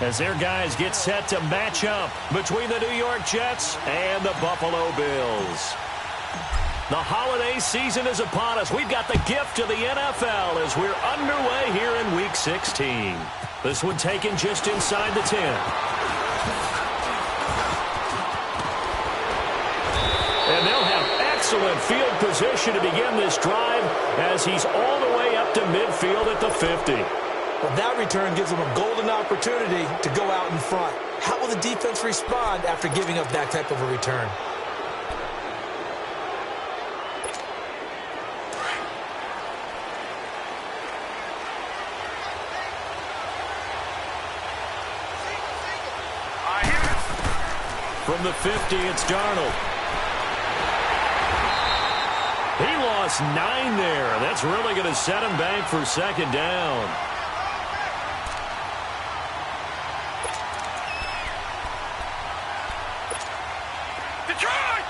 as their guys get set to match up between the New York Jets and the Buffalo Bills. The holiday season is upon us. We've got the gift of the NFL as we're underway here in Week 16. This one taken just inside the 10. And they'll have excellent field position to begin this drive as he's all the way up to midfield at the 50. Well, that return gives them a golden opportunity to go out in front. How will the defense respond after giving up that type of a return? From the 50, it's Darnold. He lost 9 there. That's really going to set him back for second down. Detroit!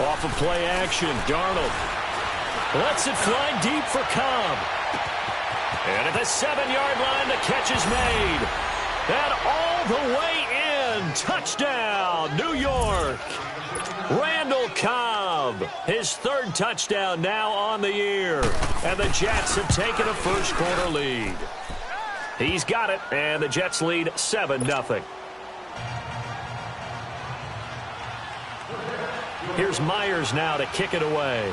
Off of play action, Darnold lets it fly deep for Cobb. And at the 7-yard line, the catch is made. And all the way in. Touchdown, New York. Randall Cobb, his 3rd touchdown now on the year. And the Jets have taken a first-quarter lead. He's got it, and the Jets lead 7-0. Here's Myers now to kick it away.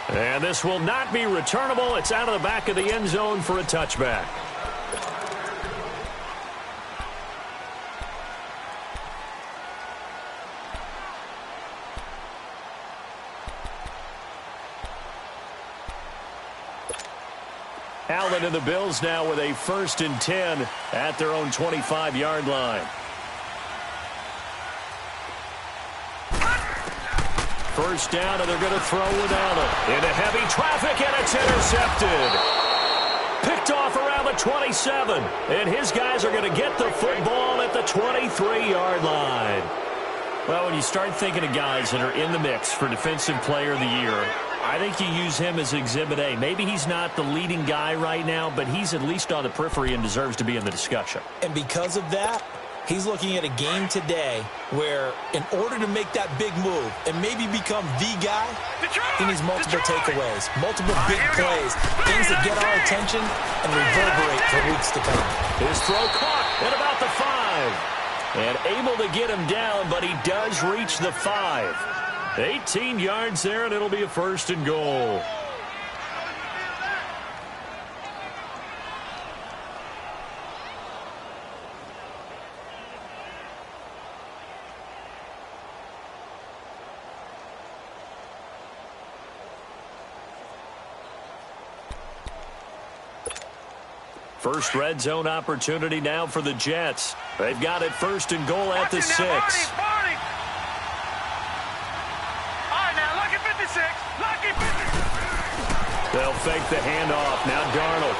And this will not be returnable. It's out of the back of the end zone for a touchback. Allen and the Bills now with a 1st and 10 at their own 25-yard line. First down, and they're going to throw with Allen. Into heavy traffic, and it's intercepted. Picked off around the 27. And his guys are going to get the football at the 23-yard line. Well, when you start thinking of guys that are in the mix for Defensive Player of the Year, I think you use him as Exhibit A. Maybe he's not the leading guy right now, but he's at least on the periphery and deserves to be in the discussion. And because of that, he's looking at a game today where in order to make that big move and maybe become the guy, he needs multiple takeaways, multiple big plays, things that get our attention and reverberate for weeks to come. His throw caught at about the 5. And able to get him down, but he does reach the 5. 18 yards there, and it'll be a 1st and goal. First red zone opportunity now for the Jets. They've got it 1st and goal at the 6. All right, now, lucky 56. Lucky 56. They'll fake the handoff. Now Darnold.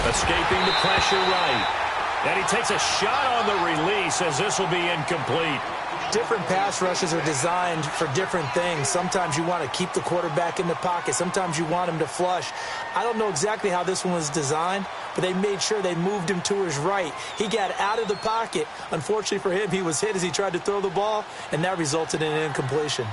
Escaping the pressure right. And he takes a shot on the release as this will be incomplete. Different pass rushes are designed for different things. Sometimes you want to keep the quarterback in the pocket. Sometimes you want him to flush. I don't know exactly how this one was designed, but they made sure they moved him to his right. He got out of the pocket. Unfortunately for him, he was hit as he tried to throw the ball, and that resulted in an incompletion.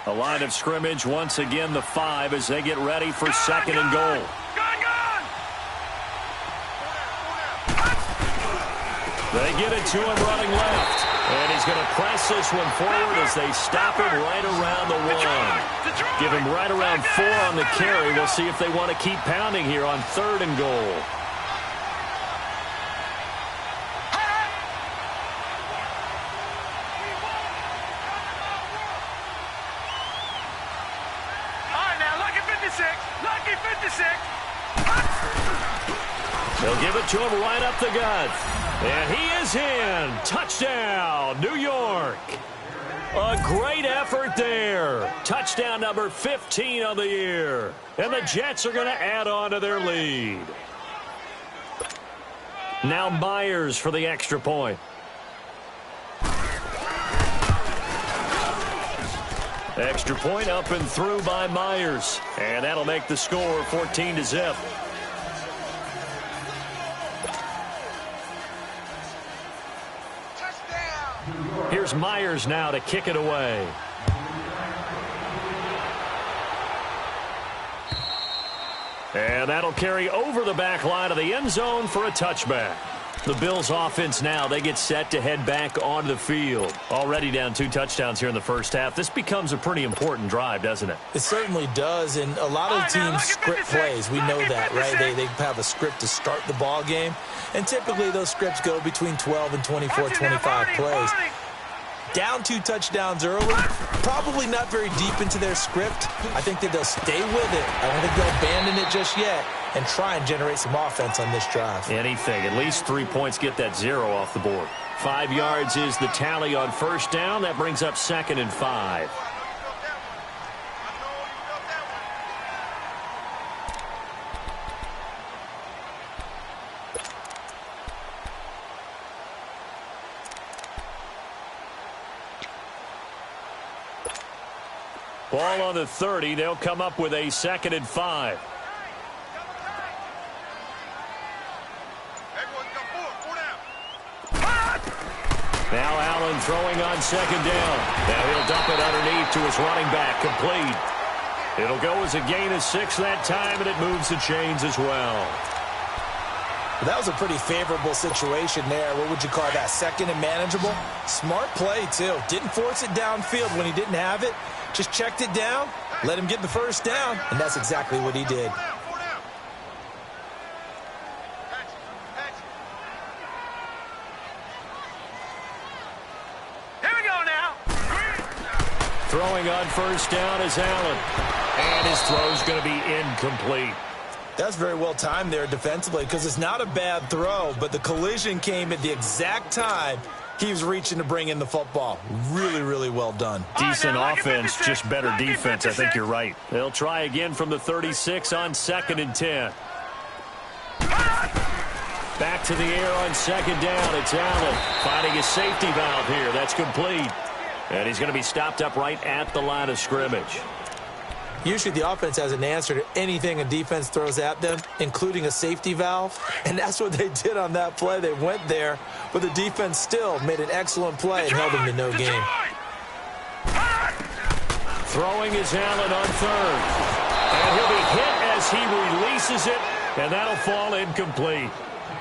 A line of scrimmage, once again the 5 as they get ready for 2nd and goal. They get it to him running left. And he's going to press this one forward as they stop him right around the 1. Give him right around 4 on the carry. We'll see if they want to keep pounding here on 3rd and goal. They'll give it to him right up the gut. And he is in. Touchdown, New York. A great effort there. Touchdown number 15 on the year. And the Jets are going to add on to their lead. Now Myers for the extra point. Extra point up and through by Myers. And that'll make the score 14-0. Here's Myers now to kick it away. And that'll carry over the back line of the end zone for a touchback. The Bills offense now, they get set to head back onto the field. Already down 2 touchdowns here in the first half. This becomes a pretty important drive, doesn't it? It certainly does, and a lot of teams script plays. We know that, right? They have a script to start the ball game, and typically those scripts go between 12 and 24, 25 plays. Down 2 touchdowns early, probably not very deep into their script. I think that they'll stay with it. I don't think they'll abandon it just yet and try and generate some offense on this drive. Anything. At least 3 points, get that 0 off the board. 5 yards is the tally on first down. That brings up 2nd and 5. Ball on the 30. They'll come up with a 2nd and 5. Now Allen throwing on 2nd down. Now he'll dump it underneath to his running back. Complete. It'll go as a gain of 6 that time, and it moves the chains as well. That was a pretty favorable situation there. What would you call that? 2nd and manageable? Smart play, too. Didn't force it downfield when he didn't have it. Just checked it down, let him get the first down, and that's exactly what he did. Here we go now. Throwing on first down is Allen. And his throw's going to be incomplete. That's very well timed there defensively because it's not a bad throw, but the collision came at the exact time he was reaching to bring in the football. Really, really well done. Decent offense, just better defense. I think you're right. They'll try again from the 36 on 2nd and 10. Back to the air on 2nd down. It's Allen finding a safety valve here. That's complete. And he's going to be stopped up right at the line of scrimmage. Usually the offense has an answer to anything a defense throws at them, including a safety valve. And that's what they did on that play. They went there, but the defense still made an excellent play and held them to no gain. Throwing is Allen on 3rd. And he'll be hit as he releases it, and that'll fall incomplete.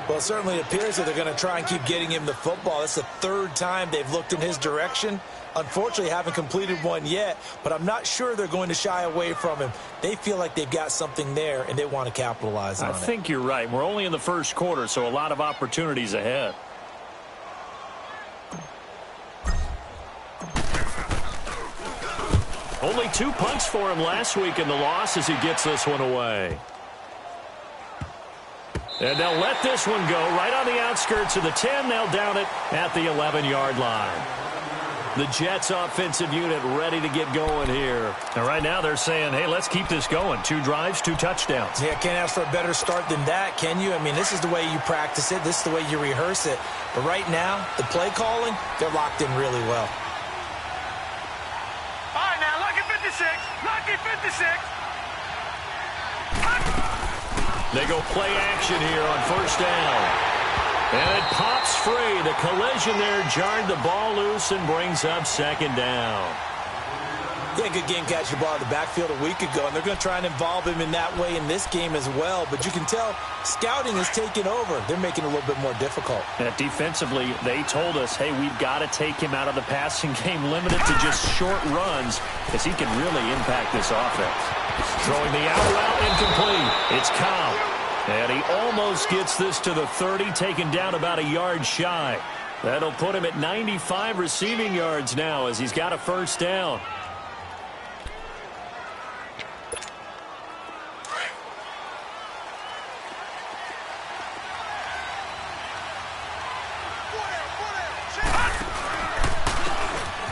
Well, it certainly appears that they're going to try and keep getting him the football. That's the 3rd time they've looked in his direction. Unfortunately, haven't completed one yet, but I'm not sure they're going to shy away from him. They feel like they've got something there, and they want to capitalize on it. I think you're right. We're only in the first quarter, so a lot of opportunities ahead. Only 2 punts for him last week in the loss as he gets this one away. And they'll let this one go right on the outskirts of the 10. They'll down it at the 11-yard line. The Jets offensive unit ready to get going here. And right now they're saying, hey, let's keep this going. 2 drives, 2 touchdowns. Yeah, can't ask for a better start than that, can you? I mean, this is the way you practice it. This is the way you rehearse it. But right now, the play calling, they're locked in really well. All right, now, lucky 56. Lucky 56. They go play action here on first down. And it pops free. The collision there jarred the ball loose and brings up 2nd down. Yeah, good game catching the ball in the backfield a week ago, and they're going to try and involve him in that way in this game as well. But you can tell scouting has taken over. They're making it a little bit more difficult. And defensively, they told us, hey, we've got to take him out of the passing game, limited to just short runs, because he can really impact this offense. Throwing the out route incomplete. It's Cobb. And he almost gets this to the 30, taken down about a yard shy. That'll put him at 95 receiving yards now as he's got a first down.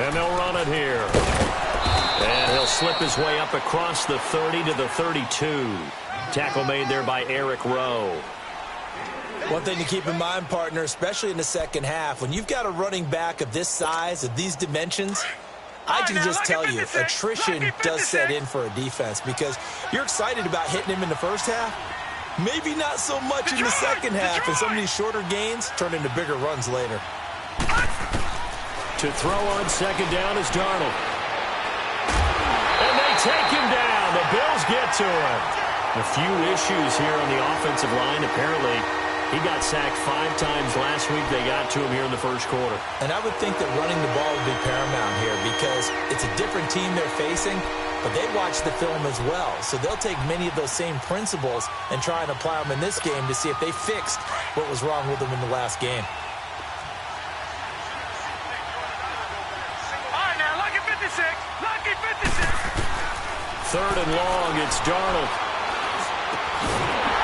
And they'll run it here. And he'll slip his way up across the 30 to the 32. Tackle made there by Eric Rowe. One thing to keep in mind, partner, especially in the second half, when you've got a running back of this size, of these dimensions, I can just tell you, attrition does set in for a defense because you're excited about hitting him in the first half. Maybe not so much in the second half, and some of these shorter gains turn into bigger runs later. To throw on second down is Darnold. And they take him down. The Bills get to him. A few issues here on the offensive line. Apparently, he got sacked 5 times last week. They got to him here in the first quarter. And I would think that running the ball would be paramount here because it's a different team they're facing, but they watch the film as well. So they'll take many of those same principles and try and apply them in this game to see if they fixed what was wrong with them in the last game. All right, now, lucky 56. Lucky 56. Third and long, it's Darnold.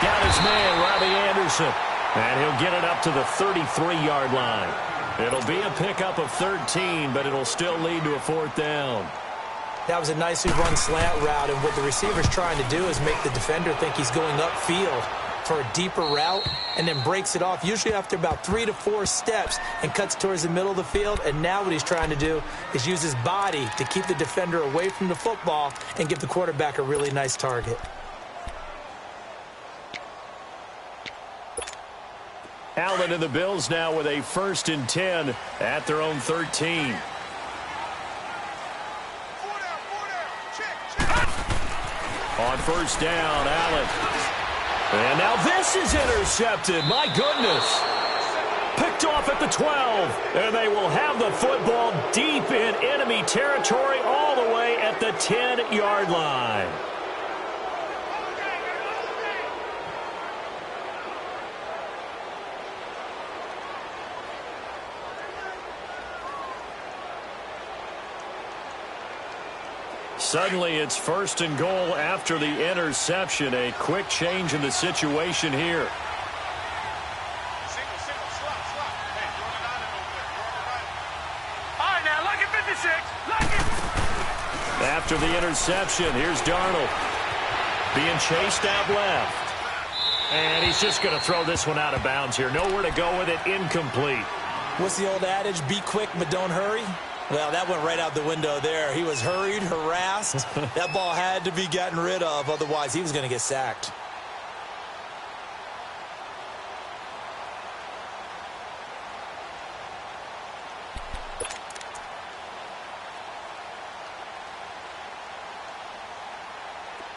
Got his man, Robbie Anderson. And he'll get it up to the 33-yard line. It'll be a pickup of 13, but it'll still lead to a 4th down. That was a nicely run slant route, and what the receiver's trying to do is make the defender think he's going upfield for a deeper route and then breaks it off, usually after about 3 to 4 steps, and cuts towards the middle of the field. And now what he's trying to do is use his body to keep the defender away from the football and give the quarterback a really nice target. Allen and the Bills now with a 1st and 10 at their own 13. On 1st down, Allen. And now this is intercepted. My goodness. Picked off at the 12. And they will have the football deep in enemy territory all the way at the 10-yard line. Suddenly, it's 1st and goal after the interception. A quick change in the situation here. All right, now, lucky 56. Lucky. After the interception, here's Darnold. Being chased out left. And he's just going to throw this one out of bounds here. Nowhere to go with it. Incomplete. What's the old adage? Be quick, but don't hurry. Well, that went right out the window there. He was hurried, harassed. That ball had to be gotten rid of, otherwise he was going to get sacked.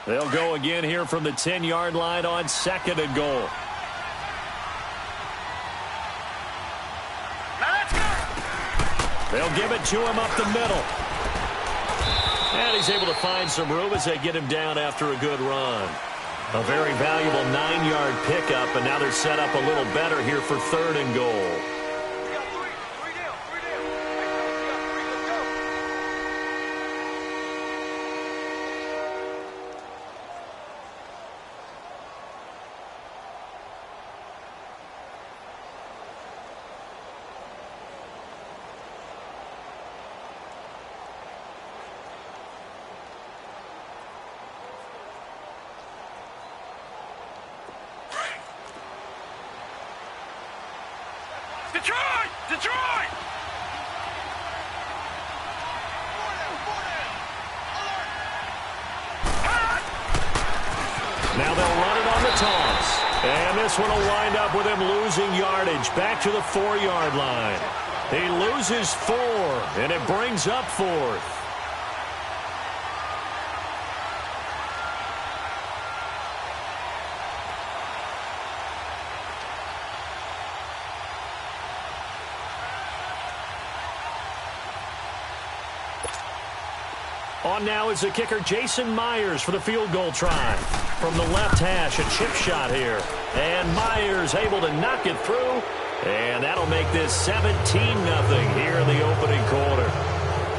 They'll go again here from the 10-yard line on 2nd and goal. They'll give it to him up the middle. And he's able to find some room as they get him down after a good run. A very valuable 9-yard pickup, and now they're set up a little better here for 3rd and goal. Detroit! Detroit! Now they'll run it on the toss. And this one will wind up with him losing yardage back to the 4-yard line. He loses 4, and it brings up 4th. On now is the kicker, Jason Myers, for the field goal try. From the left hash, a chip shot here. And Myers able to knock it through. And that'll make this 17-0 here in the opening quarter.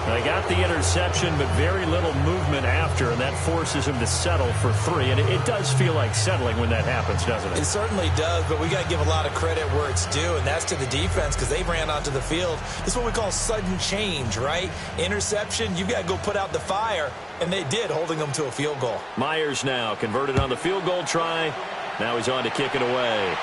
They got the interception, but very little movement after, and that forces him to settle for 3. And it does feel like settling when that happens, doesn't it? It certainly does, but we got to give a lot of credit where it's due, and that's to the defense because they ran onto the field. This is what we call sudden change, right? Interception, you got to go put out the fire, and they did, holding them to a field goal. Myers now converted on the field goal try. Now he's on to kick it away.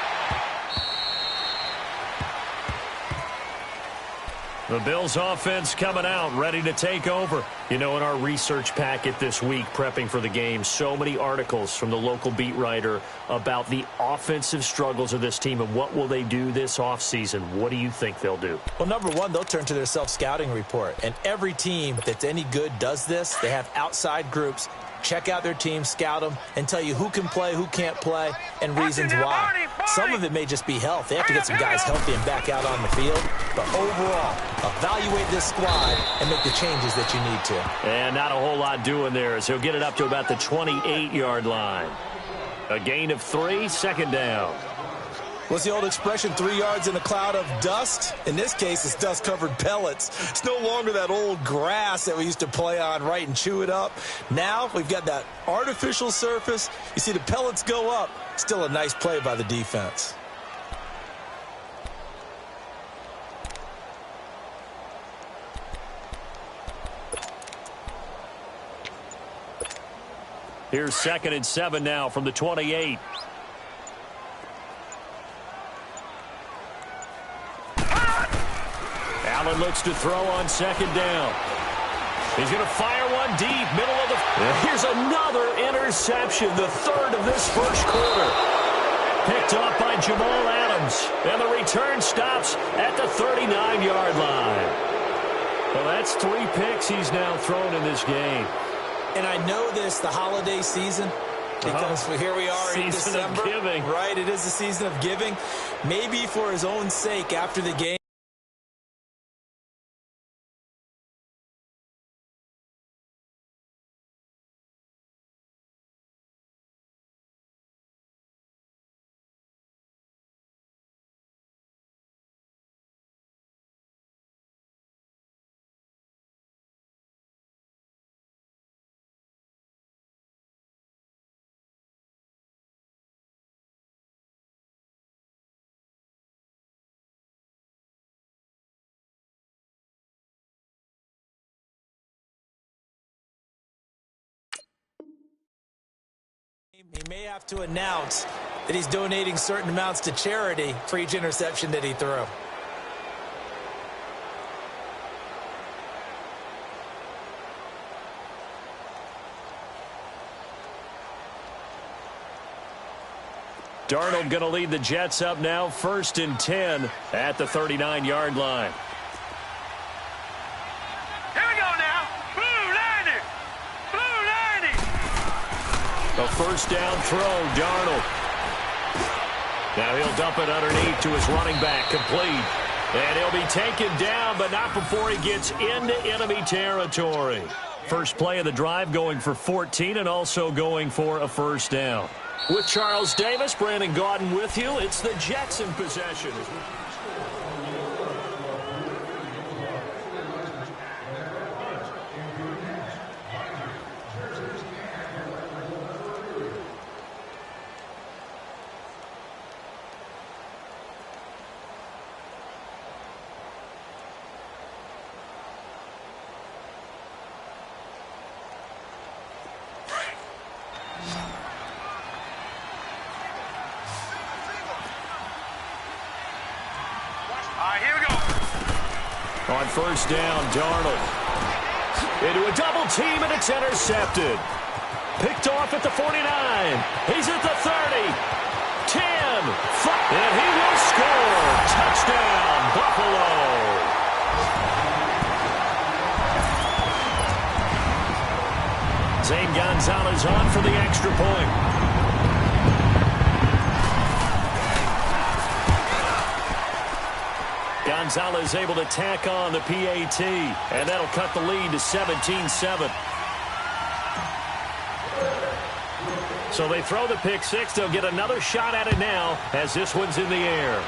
The Bills offense coming out, ready to take over. You know, in our research packet this week, prepping for the game, so many articles from the local beat writer about the offensive struggles of this team and what will they do this offseason. What do you think they'll do? Well, number one, they'll turn to their self-scouting report. And every team that's any good does this. They have outside groups. Check out their team, scout them, and tell you who can play, who can't play, and reasons why. Some of it may just be health. They have to get some guys healthy and back out on the field. But overall, evaluate this squad and make the changes that you need to. And not a whole lot doing there as he'll get it up to about the 28-yard line. A gain of 3, second down. What's the old expression, 3 yards in a cloud of dust? In this case, it's dust-covered pellets. It's no longer that old grass that we used to play on, right, and chew it up. Now we've got that artificial surface. You see the pellets go up. Still a nice play by the defense. Here's 2nd and 7 now from the 28. Allen looks to throw on 2nd down. He's going to fire one deep, middle of the... Here's another interception, the 3rd of this first quarter. Picked off by Jamal Adams, and the return stops at the 39-yard line. Well, that's 3 picks he's now thrown in this game. And I know this, the holiday season, because here we are in December. Season of giving. Right, it is the season of giving. Maybe for his own sake after the game. He may have to announce that he's donating certain amounts to charity for each interception that he threw. Darnold going to lead the Jets up now, 1st and 10 at the 39-yard line. A first down throw, Darnold. Now he'll dump it underneath to his running back, complete. And he'll be taken down, but not before he gets into enemy territory. First play of the drive going for 14 and also going for a first down. With Charles Davis, Brandon Gaudin with you. It's the Jets in possession. On first down, Darnold. Into a double team, and it's intercepted. Picked off at the 49. He's at the 30. 10. And he will score. Touchdown, Buffalo. Zane Gonzalez on for the extra point. Gonzalez able to tack on the PAT, and that'll cut the lead to 17-7. So they throw the pick six. They'll get another shot at it now as this one's in the air.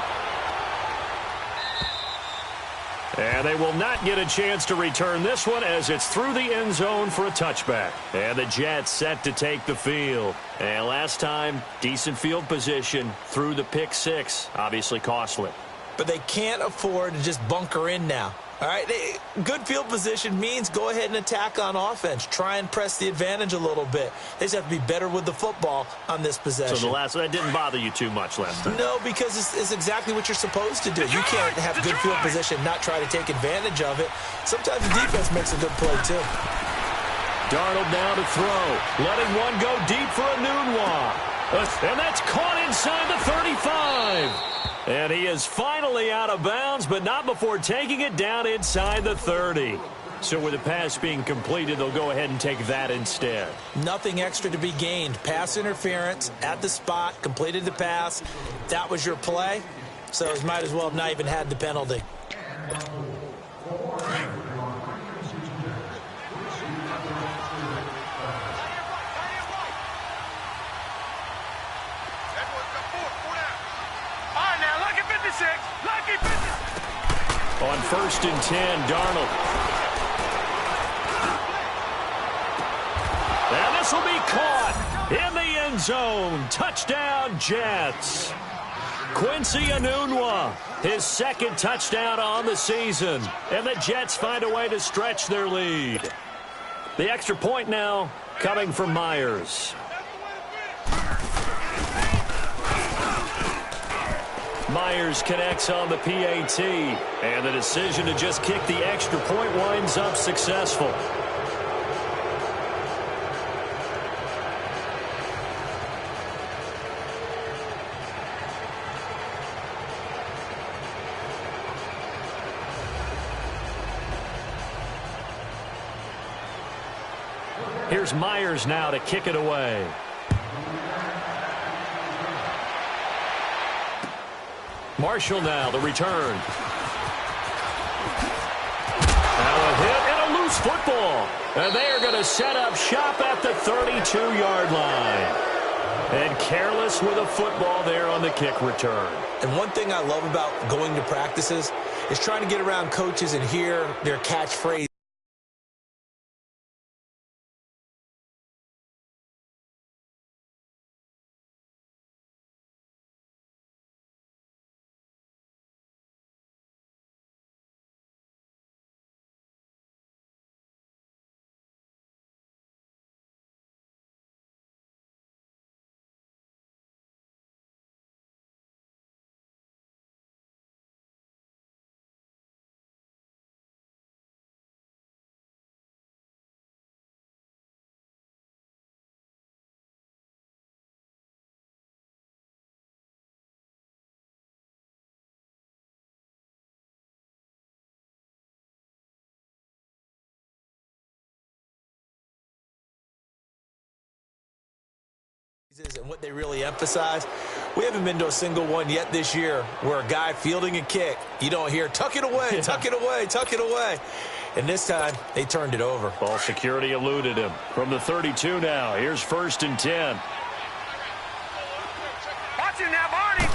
And they will not get a chance to return this one as it's through the end zone for a touchback. And the Jets set to take the field. And last time, decent field position through the pick six. Obviously costly. But they can't afford to just bunker in now. All right, good field position means go ahead and attack on offense. Try and press the advantage a little bit. They just have to be better with the football on this possession. So that didn't bother you too much last time? No, because it's exactly what you're supposed to do. You can't have good field position, not try to take advantage of it. Sometimes the defense makes a good play, too. Darnold now to throw. Letting one go deep for Enunwa. And that's caught inside the 35. And he is finally out of bounds, but not before taking it down inside the 30. So with the pass being completed, they'll go ahead and take that instead. Nothing extra to be gained. Pass interference at the spot, completed the pass. That was your play, so it might as well have not even had the penalty. On 1st and 10, Darnold. And this will be caught in the end zone. Touchdown, Jets. Quincy Enunwa, his second touchdown on the season. And the Jets find a way to stretch their lead. The extra point now coming from Myers. Myers connects on the PAT, and the decision to just kick the extra point winds up successful. Here's Myers now to kick it away. Marshall now, the return. Now a hit and a loose football. And they are going to set up shop at the 32-yard line. And careless with a football there on the kick return. And one thing I love about going to practices is trying to get around coaches and hear their catchphrase. And what they really emphasize, we haven't been to a single one yet this year where a guy fielding a kick, you don't hear, tuck it away, tuck it away, tuck it away. And this time, they turned it over. Ball security eluded him. From the 32 now, here's 1st and 10. Watch him now, Barney.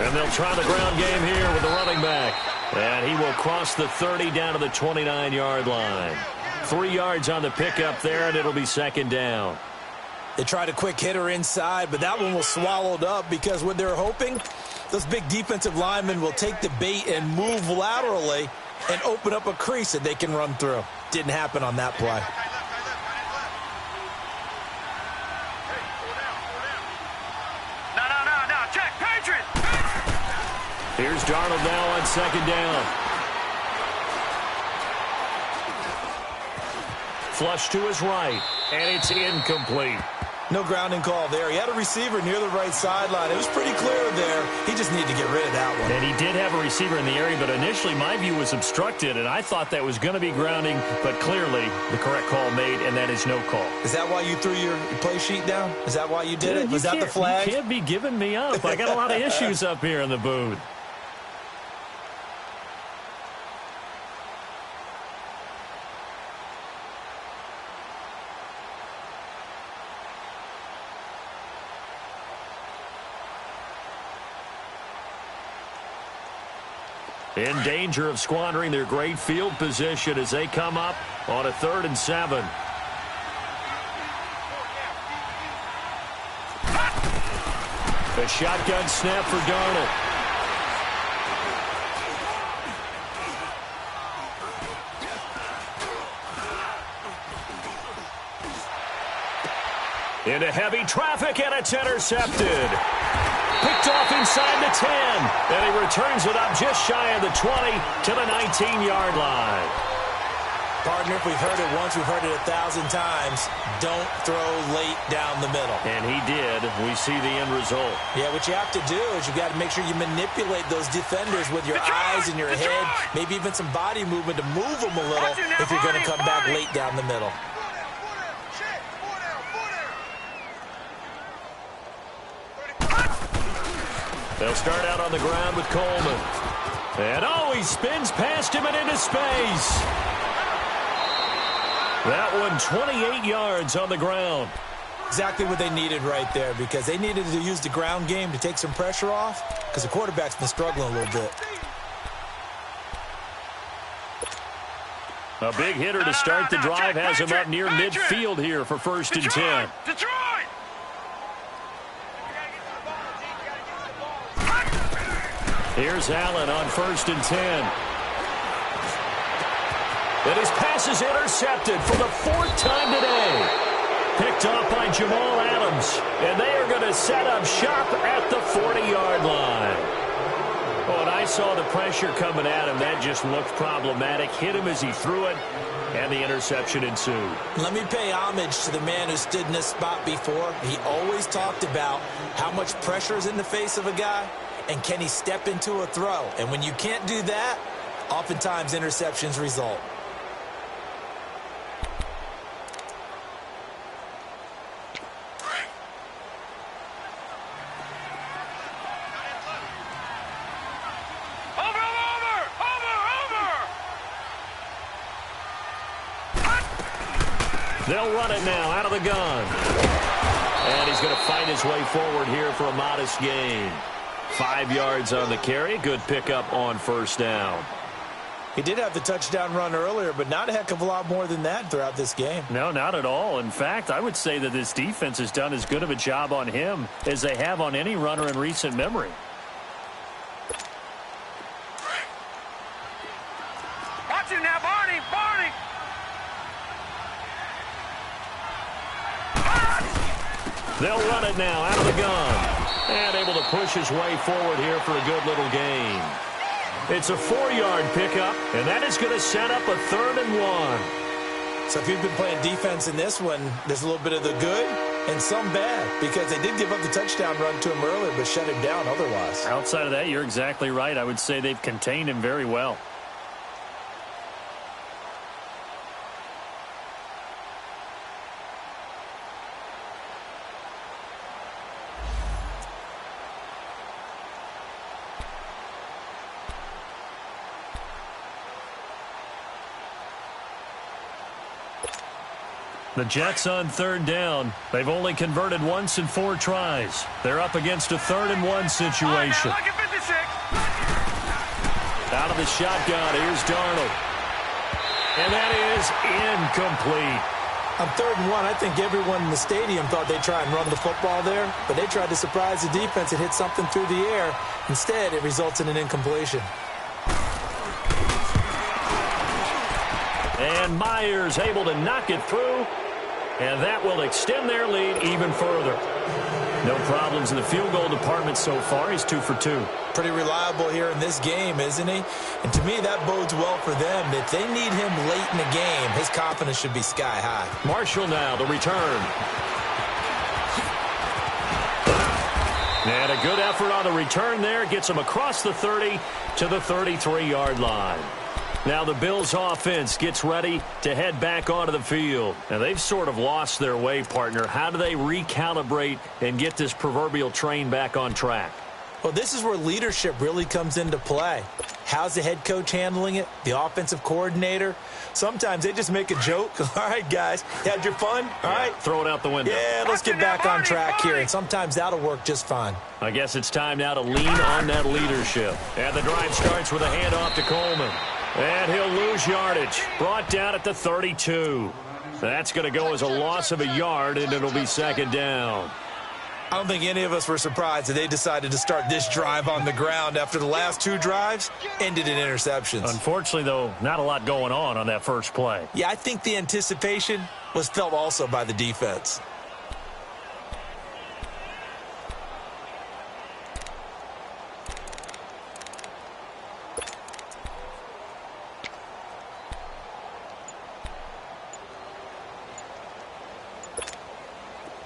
And they'll try the ground game here with the running back. And he will cross the 30 down to the 29-yard line. 3 yards on the pickup there, and it'll be 2nd down. They tried a quick hitter inside, but that one was swallowed up because what they're hoping, those big defensive linemen will take the bait and move laterally and open up a crease that they can run through. Didn't happen on that play. No. Check, Patriot. Here's Darnold now on 2nd down. Flush to his right, and it's incomplete. No grounding call there. He had a receiver near the right sideline. It was pretty clear there. He just needed to get rid of that one. And he did have a receiver in the area, but initially my view was obstructed, and I thought that was going to be grounding, but clearly the correct call made, and that is no call. Is that why you threw your play sheet down? Is that why you did it? Was that the flag? You can't be giving me up. I got a lot of issues up here in the booth. In danger of squandering their great field position as they come up on a 3rd and 7. A shotgun snap for Darnold. Into heavy traffic, and it's intercepted. Picked off inside the 10, and he returns it up just shy of the 20 to the 19-yard line. Partner, if we've heard it once, we've heard it 1,000 times. Don't throw late down the middle. And he did. We see the end result. Yeah, what you have to do is you got to make sure you manipulate those defenders with your eyes and your head, maybe even some body movement to move them a little if you're going to come back late down the middle. They'll start out on the ground with Coleman. And he spins past him and into space. That one 28 yards on the ground. Exactly what they needed right there, because they needed to use the ground game to take some pressure off, because the quarterback's been struggling a little bit. A big hitter to start the drive has him up near midfield here for 1st and 10. Detroit! Here's Allen on 1st and 10. And his pass is intercepted for the 4th time today. Picked off by Jamal Adams. And they are going to set up shop at the 40-yard line. When I saw the pressure coming at him, that just looked problematic. Hit him as he threw it, and the interception ensued. Let me pay homage to the man who stood in this spot before. He always talked about how much pressure is in the face of a guy, and can he step into a throw? And when you can't do that, oftentimes interceptions result. They'll run it now out of the gun. And he's going to fight his way forward here for a modest gain. 5 yards on the carry. Good pickup on 1st down. He did have the touchdown run earlier, but not a heck of a lot more than that throughout this game. No, not at all. In fact, I would say that this defense has done as good of a job on him as they have on any runner in recent memory. Watch him now, Barney! Barney! They'll run it now out of the gun. And able to push his way forward here for a good little gain. It's a 4-yard pickup, and that is going to set up a 3rd and 1. So if you've been playing defense in this one, there's a little bit of the good and some bad, because they did give up the touchdown run to him earlier, but shut him down otherwise. Outside of that, you're exactly right. I would say they've contained him very well. The Jets on 3rd down. They've only converted once in 4 tries. They're up against a 3rd and 1 situation. Out of the shotgun, here's Darnold. And that is incomplete. On 3rd and 1, I think everyone in the stadium thought they'd try and run the football there, but they tried to surprise the defense and hit something through the air. Instead, it results in an incompletion. And Myers able to knock it through, and that will extend their lead even further. No problems in the field goal department so far. He's 2 for 2. Pretty reliable here in this game, isn't he? And to me, that bodes well for them. If they need him late in the game, his confidence should be sky high. Marshall now to return. And a good effort on the return there. Gets him across the 30 to the 33-yard line. Now the Bills offense gets ready to head back onto the field. Now they've sort of lost their way, partner. How do they recalibrate and get this proverbial train back on track? Well, this is where leadership really comes into play. How's the head coach handling it? The offensive coordinator? Sometimes they just make a joke. All right, guys, you had your fun? All right. Throw it out the window. Yeah, let's get back on track here. And sometimes that'll work just fine. I guess it's time now to lean on that leadership. And the drive starts with a handoff to Coleman. And he'll lose yardage. Brought down at the 32. That's going to go as a loss of a yard, and it'll be 2nd down. I don't think any of us were surprised that they decided to start this drive on the ground after the last 2 drives ended in interceptions. Unfortunately, though, not a lot going on that first play. Yeah, I think the anticipation was felt also by the defense.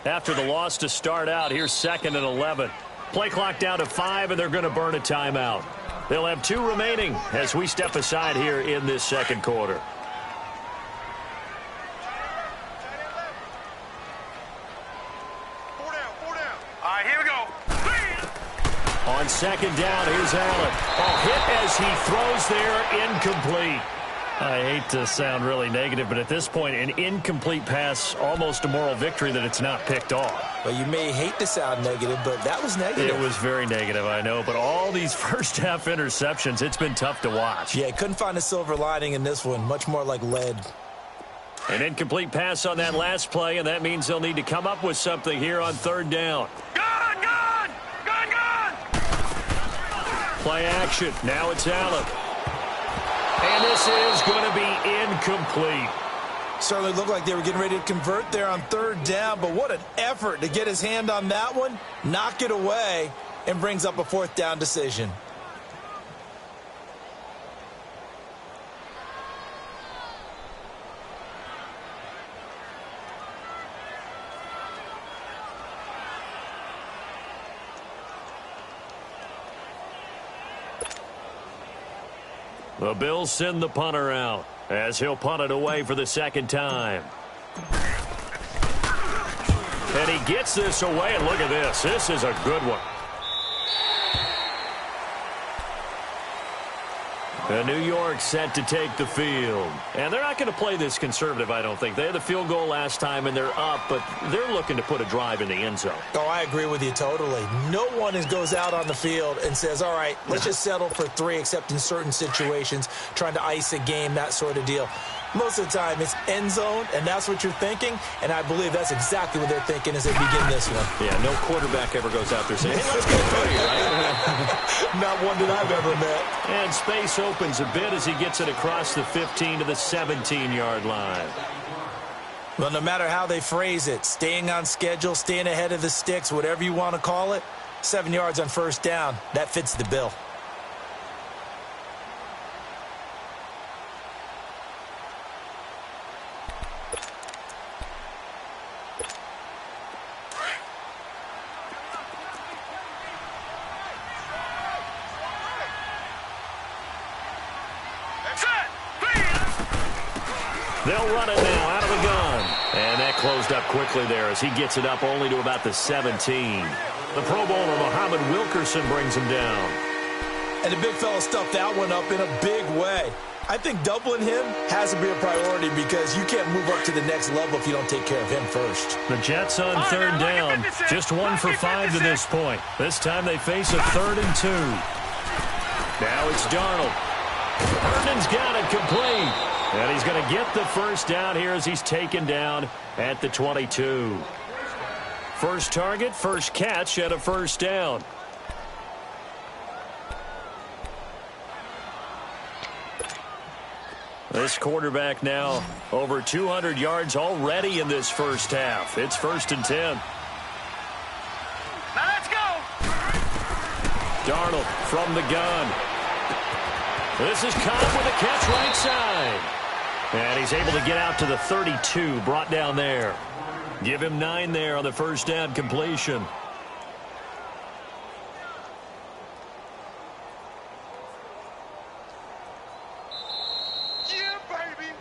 after the loss to start out. Here's 2nd and 11. Play clock down to 5, and they're going to burn a timeout. They'll have 2 remaining as we step aside here in this second quarter. All right, here we go. On 2nd down, here's Allen. A hit as he throws there, incomplete. I hate to sound really negative, but at this point, an incomplete pass, almost a moral victory that it's not picked off. Well, you may hate to sound negative, but that was negative. It was very negative, I know, but all these first-half interceptions, it's been tough to watch. Yeah, couldn't find a silver lining in this one, much more like lead. An incomplete pass on that last play, and that means they'll need to come up with something here on 3rd down. Gun! Gun! Gun! Gun! Play action. Now it's Allen. And this is going to be incomplete. Certainly looked like they were getting ready to convert there on 3rd down, but what an effort to get his hand on that one, knock it away, and brings up a 4th down decision. The Bills send the punter out as he'll punt it away for the 2nd time. And he gets this away, and look at this. This is a good one. New York set to take the field. And they're not going to play this conservative, I don't think. They had the field goal last time, and they're up, but they're looking to put a drive in the end zone. Oh, I agree with you totally. No one goes out on the field and says, all right, let's just settle for 3, except in certain situations, trying to ice a game, that sort of deal. Most of the time, it's end zone, and that's what you're thinking, and I believe that's exactly what they're thinking as they begin this one. Yeah, no quarterback ever goes out there saying, hey, let's go for you, right? Not one that I've ever met. And space opens a bit as he gets it across the 15 to the 17-yard line. Well, no matter how they phrase it, staying on schedule, staying ahead of the sticks, whatever you want to call it, 7 yards on 1st down, that fits the bill. They'll run it now out of the gun. And that closed up quickly there as he gets it up only to about the 17. The Pro Bowler, Muhammad Wilkerson, brings him down. And the big fella stuffed that one up in a big way. I think doubling him has to be a priority because you can't move up to the next level if you don't take care of him first. The Jets on 3rd down. Just 1 for 5 to this point. This time they face a 3rd and 2. Now it's Darnold. Herndon's got it complete. And he's going to get the 1st down here as he's taken down at the 22. First target, first catch at a 1st down. This quarterback now over 200 yards already in this 1st half. It's 1st and 10. Now let's go. Darnold from the gun. This is Cobb with a catch right side. And he's able to get out to the 32, brought down there. Give him 9 there on the 1st down completion. Yeah, baby.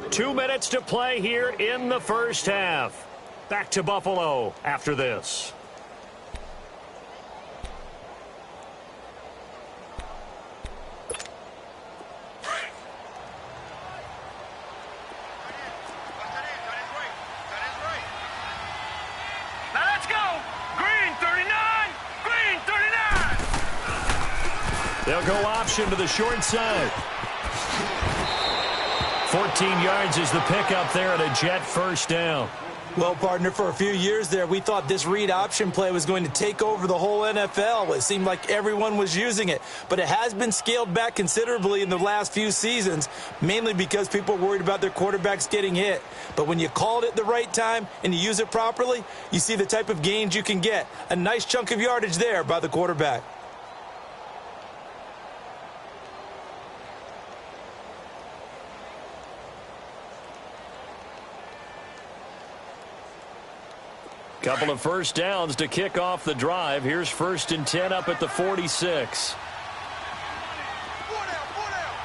Yeah. 2 minutes to play here in the 1st half. Back to Buffalo after this. They'll go option to the short side. 14 yards is the pickup there at a Jet 1st down. Well, partner, for a few years there, we thought this read option play was going to take over the whole NFL. It seemed like everyone was using it. But it has been scaled back considerably in the last few seasons, mainly because people are worried about their quarterbacks getting hit. But when you call it at the right time and you use it properly, you see the type of gains you can get. A nice chunk of yardage there by the quarterback. Couple of first downs to kick off the drive. Here's 1st and 10 up at the 46.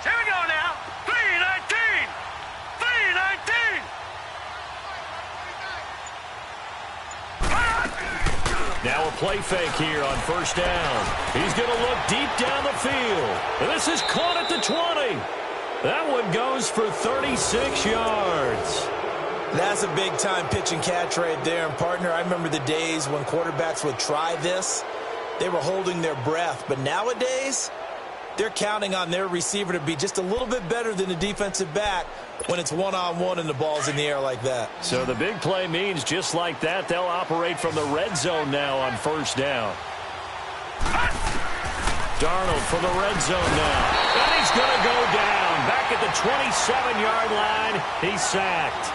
Here we go now. 3-19. 3-19. Now a play fake here on 1st down. He's going to look deep down the field. And this is caught at the 20. That one goes for 36 yards. That's a big-time pitch and catch right there. And, partner, I remember the days when quarterbacks would try this. They were holding their breath. But nowadays, they're counting on their receiver to be just a little bit better than the defensive back when it's one-on-one and the ball's in the air like that. So the big play means just like that, they'll operate from the red zone now on 1st down. Darnold for the red zone now. And he's going to go down. Back at the 27-yard line, he's sacked.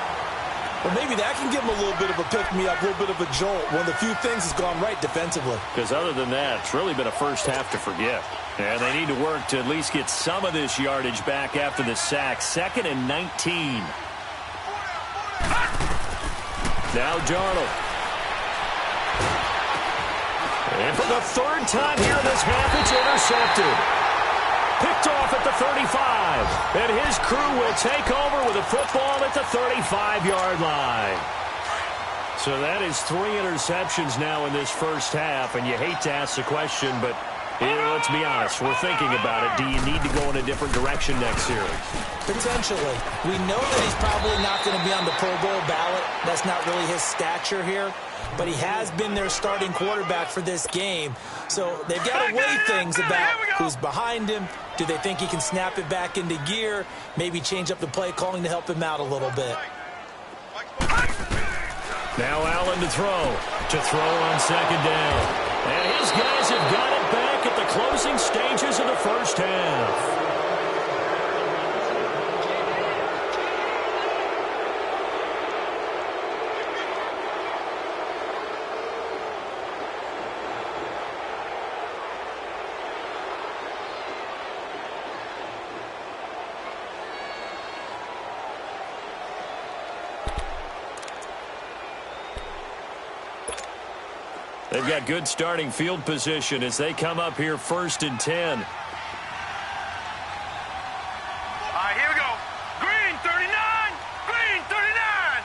Well, maybe that can give him a little bit of a pick-me-up, a little bit of a jolt when the few things has gone right defensively. Because other than that, it's really been a first half to forget. And they need to work to at least get some of this yardage back after the sack. 2nd and 19. Now Darnold. And for the 3rd time here in this half, it's intercepted. Picked off at the 35. And his crew will take over with a football at the 35-yard line. So that is 3 interceptions now in this first half. And you hate to ask the question, but let's be honest. We're thinking about it. Do you need to go in a different direction next series? Potentially. We know that he's probably not going to be on the Pro Bowl ballot. That's not really his stature here. But he has been their starting quarterback for this game. So they've got to weigh things about who's behind him. Do they think he can snap it back into gear? Maybe change up the play calling to help him out a little bit. Now Allen to throw on 2nd down. And his guys have got it back at the closing stages of the first half. They've got good starting field position as they come up here 1st and 10. All right, here we go. Green 39. Green 39.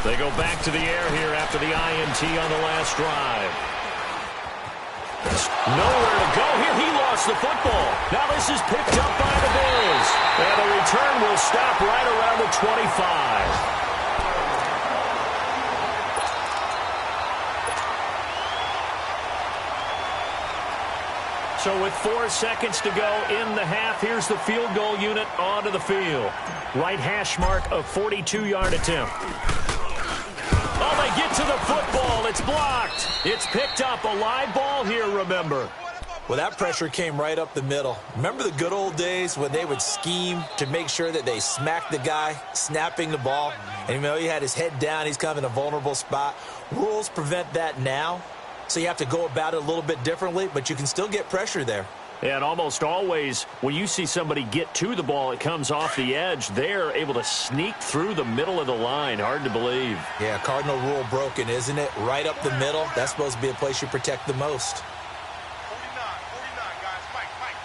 They go back to the air here after the INT on the last drive. Nowhere to go here. He lost the football. Now this is picked up by the Bills. And the return will stop right around the 25. So with 4 seconds to go in the half, here's the field goal unit onto the field. Right hash mark of 42-yard attempt. Oh, they get to the football. It's blocked. It's picked up. A live ball here, remember. Well, that pressure came right up the middle. Remember the good old days when they would scheme to make sure that they smacked the guy snapping the ball? And you know, he had his head down. He's kind of in a vulnerable spot. Rules prevent that now. So you have to go about it a little bit differently, but you can still get pressure there. And almost always, when you see somebody get to the ball, it comes off the edge. They're able to sneak through the middle of the line. Hard to believe. Yeah, cardinal rule broken, isn't it? Right up the middle. That's supposed to be a place you protect the most. 49, guys. Mike, 49.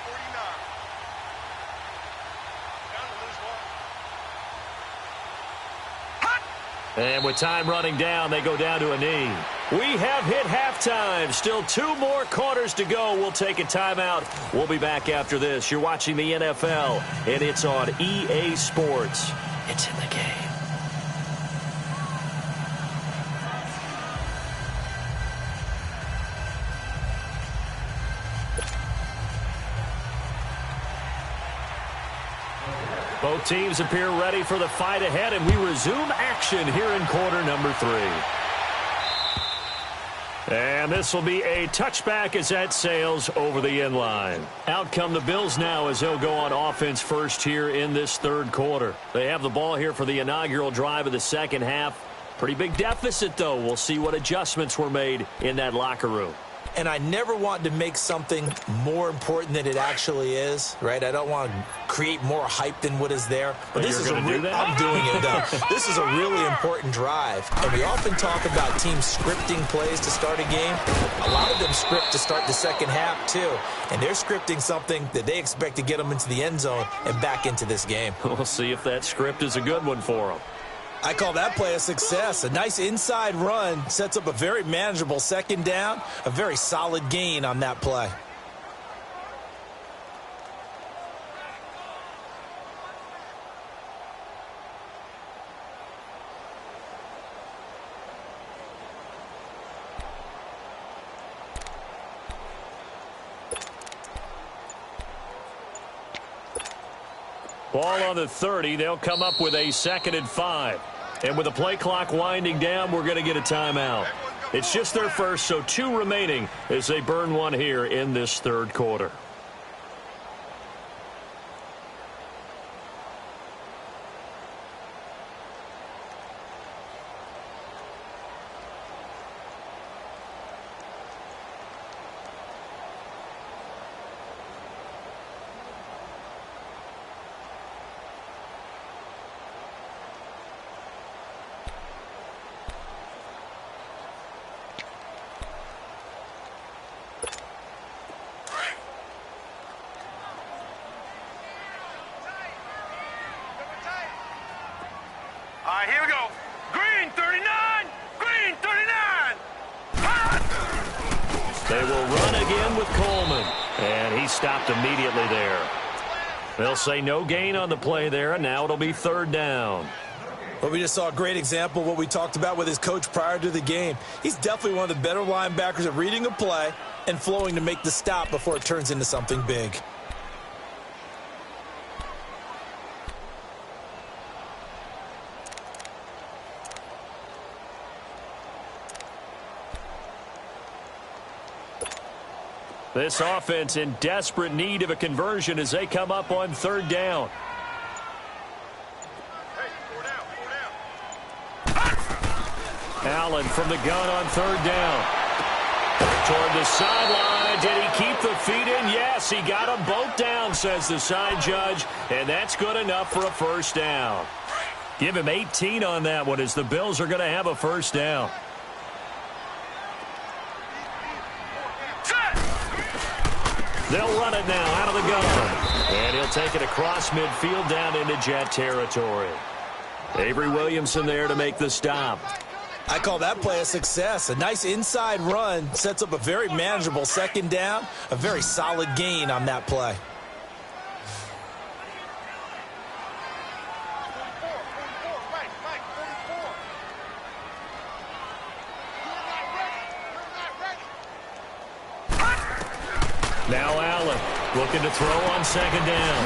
Down to lose one. And with time running down, they go down to a knee. We have hit halftime. Still 2 more quarters to go. We'll take a timeout. We'll be back after this. You're watching the NFL, and it's on EA Sports. It's in the game. Both teams appear ready for the fight ahead, and we resume action here in quarter number 3. And this will be a touchback as that sails over the end line. Out come the Bills now as they'll go on offense first here in this 3rd quarter. They have the ball here for the inaugural drive of the 2nd half. Pretty big deficit, though. We'll see what adjustments were made in that locker room. and I never want to make something more important than it actually is, right? I don't want to create more hype than what is there. But this is I'm doing it, though. This is a really important drive, and we often talk about teams scripting plays to start a game. A lot of them script to start the second half, too, and they're scripting something that they expect to get them into the end zone and back into this game. We'll see if that script is a good one for them. I call that play a success. A nice inside run sets up a very manageable second down, a very solid gain on that play. Ball on the 30. They'll come up with a 2nd and 5. And with the play clock winding down, we're going to get a timeout. It's just their first, so 2 remaining as they burn one here in this third quarter. All right, here we go. Green 39. Green 39. They will run again with Coleman. And he stopped immediately there. They'll say no gain on the play there, and now it'll be 3rd down. Well, we just saw a great example of what we talked about with his coach prior to the game. He's definitely one of the better linebackers at reading a play and flowing to make the stop before it turns into something big. This offense in desperate need of a conversion as they come up on 3rd down. Allen from the gun on 3rd down. Toward the sideline. Did he keep the feet in? Yes, he got them both down, says the side judge. And that's good enough for a 1st down. Give him 18 on that one as the Bills are going to have a 1st down. They'll run it now out of the gun. And he'll take it across midfield down into Jet territory. Avery Williamson there to make the stop. I call that play a success. A nice inside run sets up a very manageable 2nd down, a very solid gain on that play. Now Allen looking to throw on 2nd down.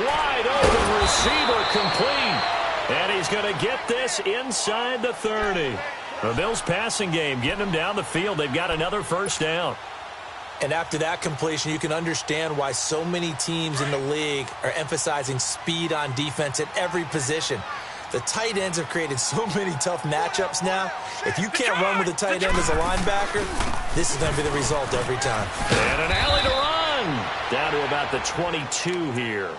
Wide open receiver complete. And he's going to get this inside the 30. The Bills passing game getting them down the field. They've got another 1st down. And after that completion, you can understand why so many teams in the league are emphasizing speed on defense at every position. The tight ends have created so many tough matchups now. If you can't run with a tight end as a linebacker, this is going to be the result every time. And an alley to run. Down to about the 22 here.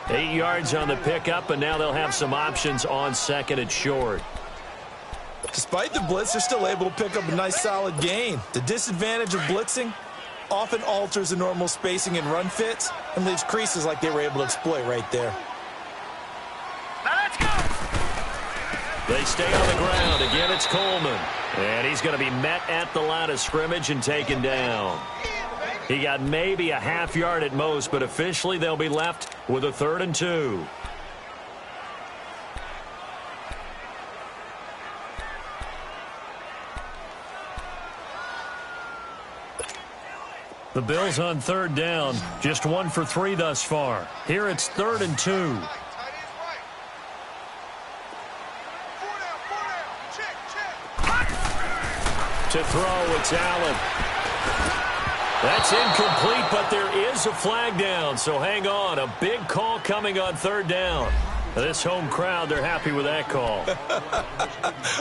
8 yards on the pickup, and now they'll have some options on 2nd and short. Despite the blitz, they're still able to pick up a nice solid gain. The disadvantage of blitzing often alters the normal spacing and run fits and leaves creases like they were able to exploit right there. Now let's go. They stay on the ground. Again, it's Coleman. And he's going to be met at the line of scrimmage and taken down. He got maybe a half yard at most, but officially they'll be left with a 3rd and 2. The Bills on 3rd down, just 1 for 3 thus far. Here it's 3rd and 2. To throw, it's Allen. That's incomplete, but there is a flag down, so hang on. A big call coming on 3rd down. This home crowd, they're happy with that call.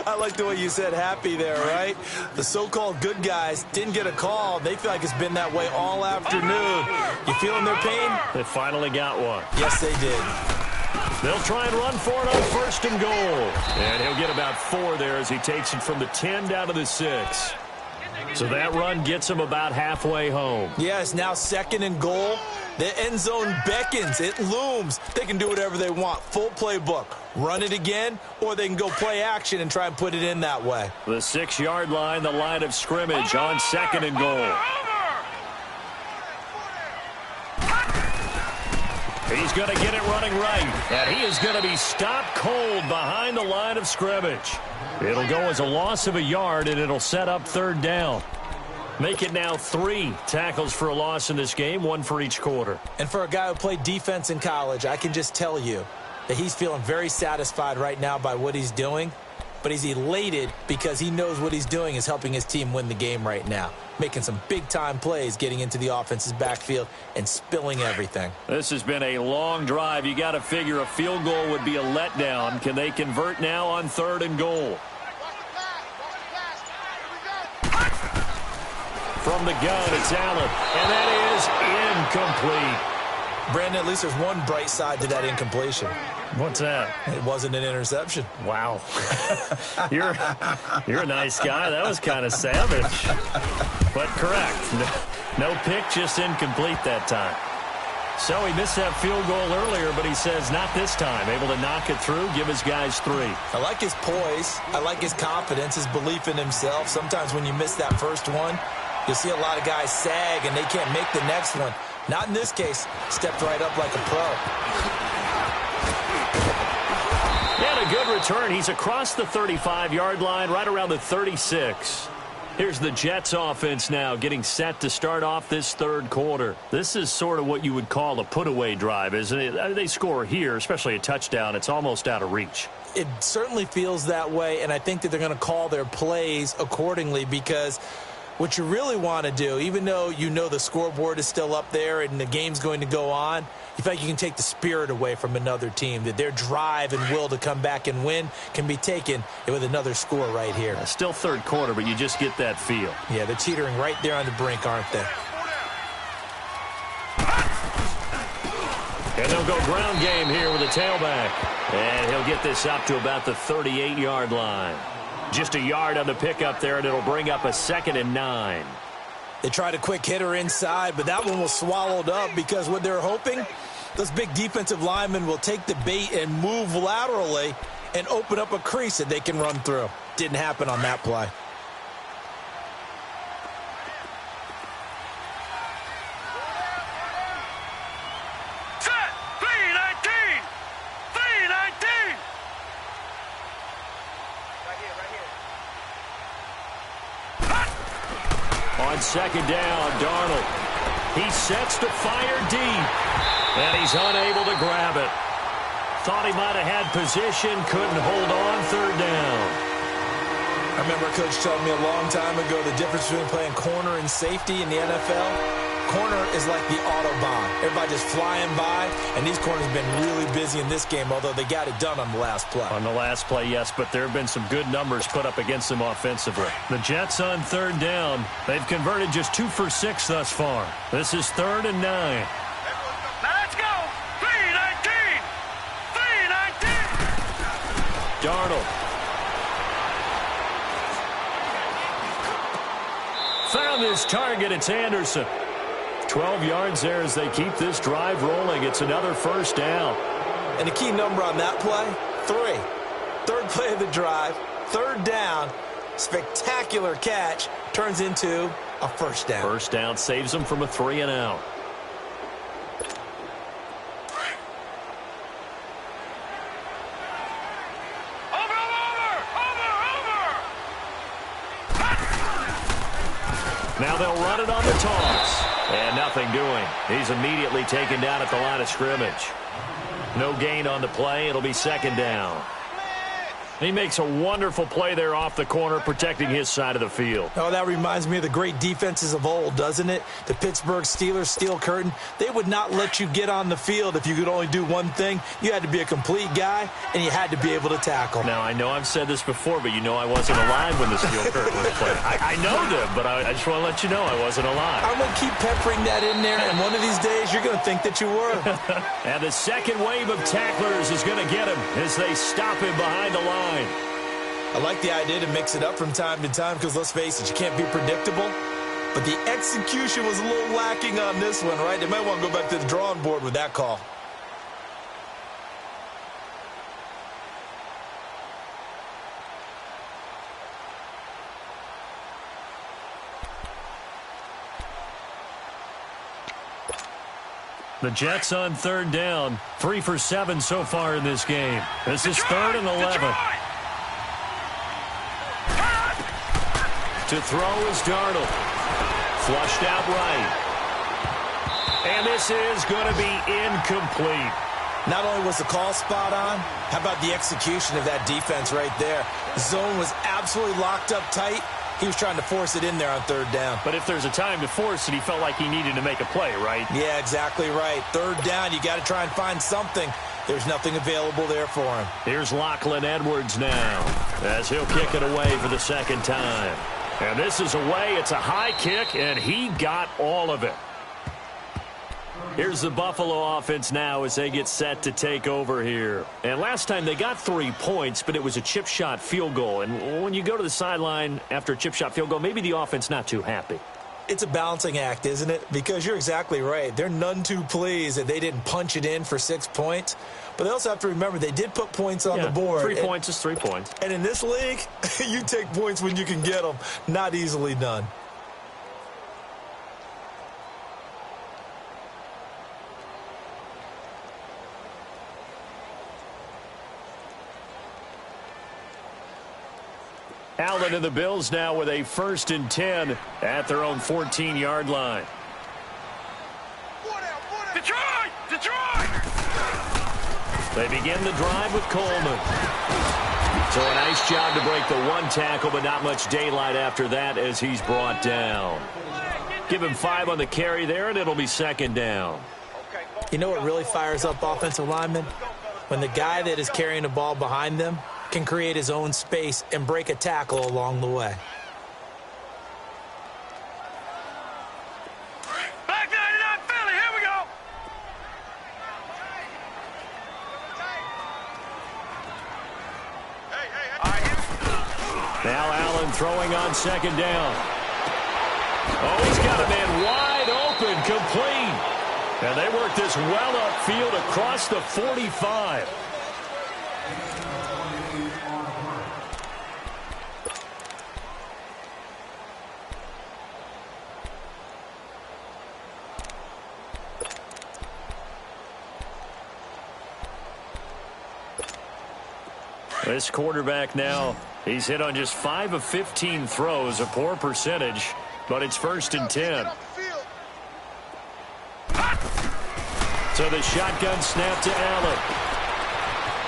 I like the way you said happy there, right? The so-called good guys didn't get a call. They feel like it's been that way all afternoon. You feeling their pain? They finally got one. Yes, they did. They'll try and run for it on 1st and goal. And he'll get about 4 there as he takes it from the 10 down to the 6. So that run gets him about halfway home. Yes, now 2nd and goal. The end zone beckons. It looms. They can do whatever they want. Full playbook. Run it again, or they can go play action and try and put it in that way. The 6-yard line, the line of scrimmage on 2nd and goal. He's going to get it running right, and he is going to be stopped cold behind the line of scrimmage. It'll go as a loss of a yard, and it'll set up 3rd down. Make it now 3 tackles for a loss in this game, 1 for each quarter. And for a guy who played defense in college, I can just tell you that he's feeling very satisfied right now by what he's doing. But he's elated because he knows what he's doing is helping his team win the game right now. Making some big-time plays, getting into the offense's backfield, and spilling everything. This has been a long drive. You got to figure a field goal would be a letdown. Can they convert now on 3rd and goal? From the gun, it's Allen, and that is incomplete. Brandon, at least there's one bright side to that incompletion. What's that? It wasn't an interception. Wow. You're a nice guy. That was kind of savage. But correct. No pick, just incomplete that time. So he missed that field goal earlier, but he says not this time. Able to knock it through, give his guys 3. I like his poise. I like his confidence, his belief in himself. Sometimes when you miss that first one, you'll see a lot of guys sag and they can't make the next one. Not in this case. Stepped right up like a pro. And a good return. He's across the 35-yard line, right around the 36. Here's the Jets offense now getting set to start off this 3rd quarter. This is sort of what you would call a put-away drive, isn't it? They score here, especially a touchdown. It's almost out of reach. It certainly feels that way, and I think that they're going to call their plays accordingly because what you really want to do, even though you know the scoreboard is still up there and the game's going to go on, you feel like you can take the spirit away from another team, that their drive and will to come back and win can be taken with another score right here. Still 3rd quarter, but you just get that feel. Yeah, they're teetering right there on the brink, aren't they? And they'll go ground game here with a tailback. And he'll get this up to about the 38-yard line. Just a yard on the pickup there, and it'll bring up a 2nd and 9. They tried a quick hitter inside, but that one was swallowed up because what they're hoping, those big defensive linemen will take the bait and move laterally and open up a crease that they can run through. Didn't happen on that play. Set! 319! 319! On 2nd down, Darnold. He sets to fire deep, and he's unable to grab it. Thought he might have had position, couldn't hold on 3rd down. I remember a coach telling me a long time ago the difference between playing corner and safety in the NFL. Corner is like the Autobahn. Everybody just flying by, and these corners have been really busy in this game, although they got it done on the last play. On the last play, yes, but there have been some good numbers put up against them offensively. The Jets on 3rd down. They've converted just 2 for 6 thus far. This is 3rd and 9. Now let's go! 319! 319! Darnold. Found his target. It's Anderson. 12 yards there as they keep this drive rolling. It's another 1st down. And the key number on that play, 3. 3rd play of the drive, 3rd down, spectacular catch, turns into a 1st down. 1st down saves them from a 3 and out. Now they'll run it on the toss. And nothing doing. He's immediately taken down at the line of scrimmage. No gain on the play. It'll be 2nd down. He makes a wonderful play there off the corner, protecting his side of the field. Oh, that reminds me of the great defenses of old, doesn't it? The Pittsburgh Steelers, Steel Curtain, they would not let you get on the field if you could only do one thing. You had to be a complete guy, and you had to be able to tackle. Now, I know I've said this before, but you know I wasn't alive when the Steel Curtain was played. I know them, but I just want to let you know I wasn't alive. I'm going to keep peppering that in there, and one of these days you're going to think that you were. And the second wave of tacklers is going to get him as they stop him behind the line. I like the idea to mix it up from time to time because, let's face it, you can't be predictable. But the execution was a little lacking on this one, right? They might want to go back to the drawing board with that call. The Jets on third down, 3 for 7 so far in this game. This is third and 11. To throw is Darnold. Flushed out right. And this is going to be incomplete. Not only was the call spot on, how about the execution of that defense right there? The zone was absolutely locked up tight. He was trying to force it in there on third down. But if there's a time to force it, he felt like he needed to make a play, right? Yeah, exactly right. Third down, you got to try and find something. There's nothing available there for him. Here's Lachlan Edwards now as he'll kick it away for the second time. And this is away. It's a high kick, and he got all of it. Here's the Buffalo offense now as they get set to take over here. And last time they got 3 points, but it was a chip shot field goal. And when you go to the sideline after a chip shot field goal, maybe the offense not too happy. It's a balancing act, isn't it? Because you're exactly right. They're none too pleased that they didn't punch it in for 6 points. But they also have to remember they did put points on the board. 3 points is 3 points. And in this league, you take points when you can get them. Not easily done. Allen and the Bills now with a 1st and 10 at their own 14-yard line. Detroit! Detroit! They begin the drive with Coleman. So a nice job to break the 1 tackle, but not much daylight after that as he's brought down. Give him 5 on the carry there, and it'll be 2nd down. You know what really fires up offensive linemen? When the guy that is carrying the ball behind them can create his own space and break a tackle along the way. Back 99 Philly, here we go! Now Allen throwing on 2nd down. Oh, he's got a man wide open, complete. And they work this well upfield across the 45. This quarterback now, he's hit on just 5 of 15 throws, a poor percentage, but it's 1st and 10. So the shotgun snap to Allen.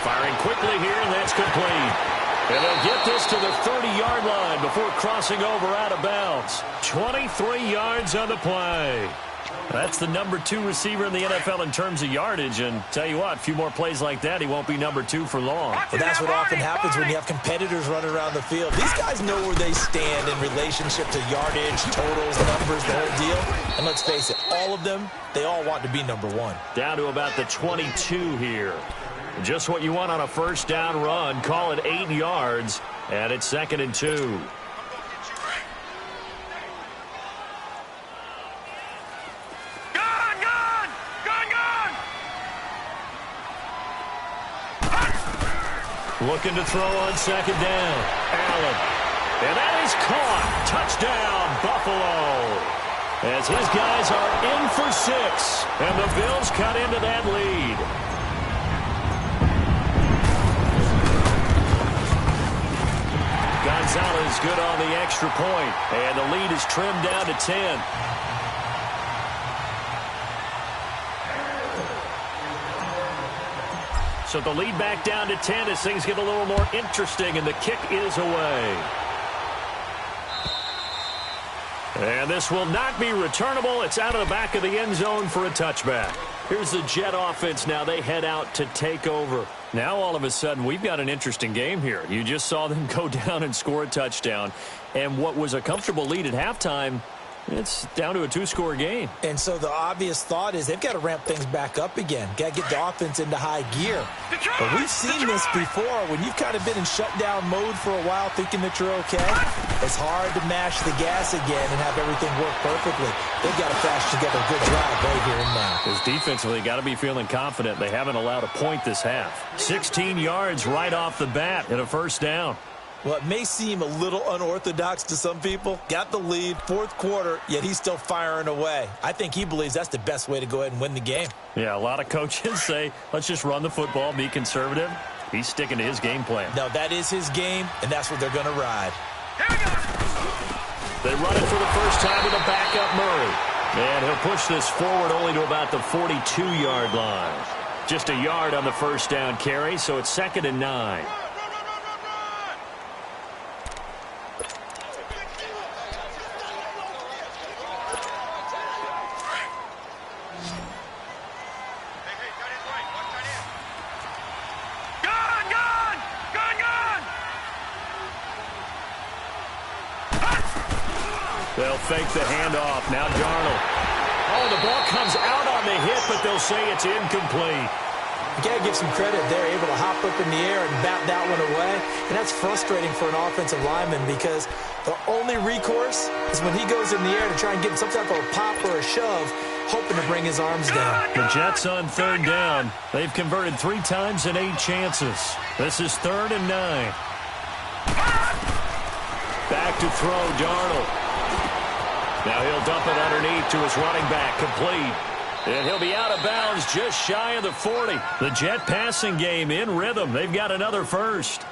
Firing quickly here, and that's complete. And they'll get this to the 30-yard line before crossing over out of bounds. 23 yards on the play. That's the number 2 receiver in the NFL in terms of yardage. And tell you what, a few more plays like that, he won't be number 2 for long. Well, that's what often happens when you have competitors running around the field. These guys know where they stand in relationship to yardage, totals, numbers, the whole deal. And let's face it, all of them, they all want to be number 1. Down to about the 22 here. Just what you want on a 1st down run. Call it 8 yards, and it's 2nd and 2. Looking to throw on 2nd down. Allen. And that is caught. Touchdown, Buffalo. As his guys are in for 6. And the Bills cut into that lead. Gonzalez good on the extra point. And the lead is trimmed down to 10. So the lead back down to 10 as things get a little more interesting, and the kick is away. And this will not be returnable. It's out of the back of the end zone for a touchback. Here's the Jet offense now. They head out to take over. Now, all of a sudden, we've got an interesting game here. You just saw them go down and score a touchdown. And what was a comfortable lead at halftime, it's down to a two-score game. And so the obvious thought is they've got to ramp things back up again. Got to get the offense into high gear. But we've seen this before. When you've kind of been in shutdown mode for a while thinking that you're okay, it's hard to mash the gas again and have everything work perfectly. They've got to flash together a good drive right here and now. Because defensively, got to be feeling confident. They haven't allowed a point this half. 16 yards right off the bat and a first down. Well, it may seem a little unorthodox to some people. Got the lead, fourth quarter, yet he's still firing away. I think he believes that's the best way to go ahead and win the game. Yeah, a lot of coaches say, let's just run the football, be conservative. He's sticking to his game plan. No, that is his game, and that's what they're going to ride. They run it for the first time with a backup Murray. And he'll push this forward only to about the 42-yard line. Just a yard on the first down carry, so it's 2nd and 9. They'll fake the handoff. Now Darnold. Oh, the ball comes out on the hit, but they'll say it's incomplete. You got to give some credit. They're able to hop up in the air and bat that one away. And that's frustrating for an offensive lineman because the only recourse is when he goes in the air to try and get some type of a pop or a shove, hoping to bring his arms down. The Jets on 3rd down. They've converted 3 times in 8 chances. This is 3rd and 9. Back to throw, Darnold. Now he'll dump it underneath to his running back, complete. And he'll be out of bounds just shy of the 40. The Jet passing game in rhythm. They've got another first.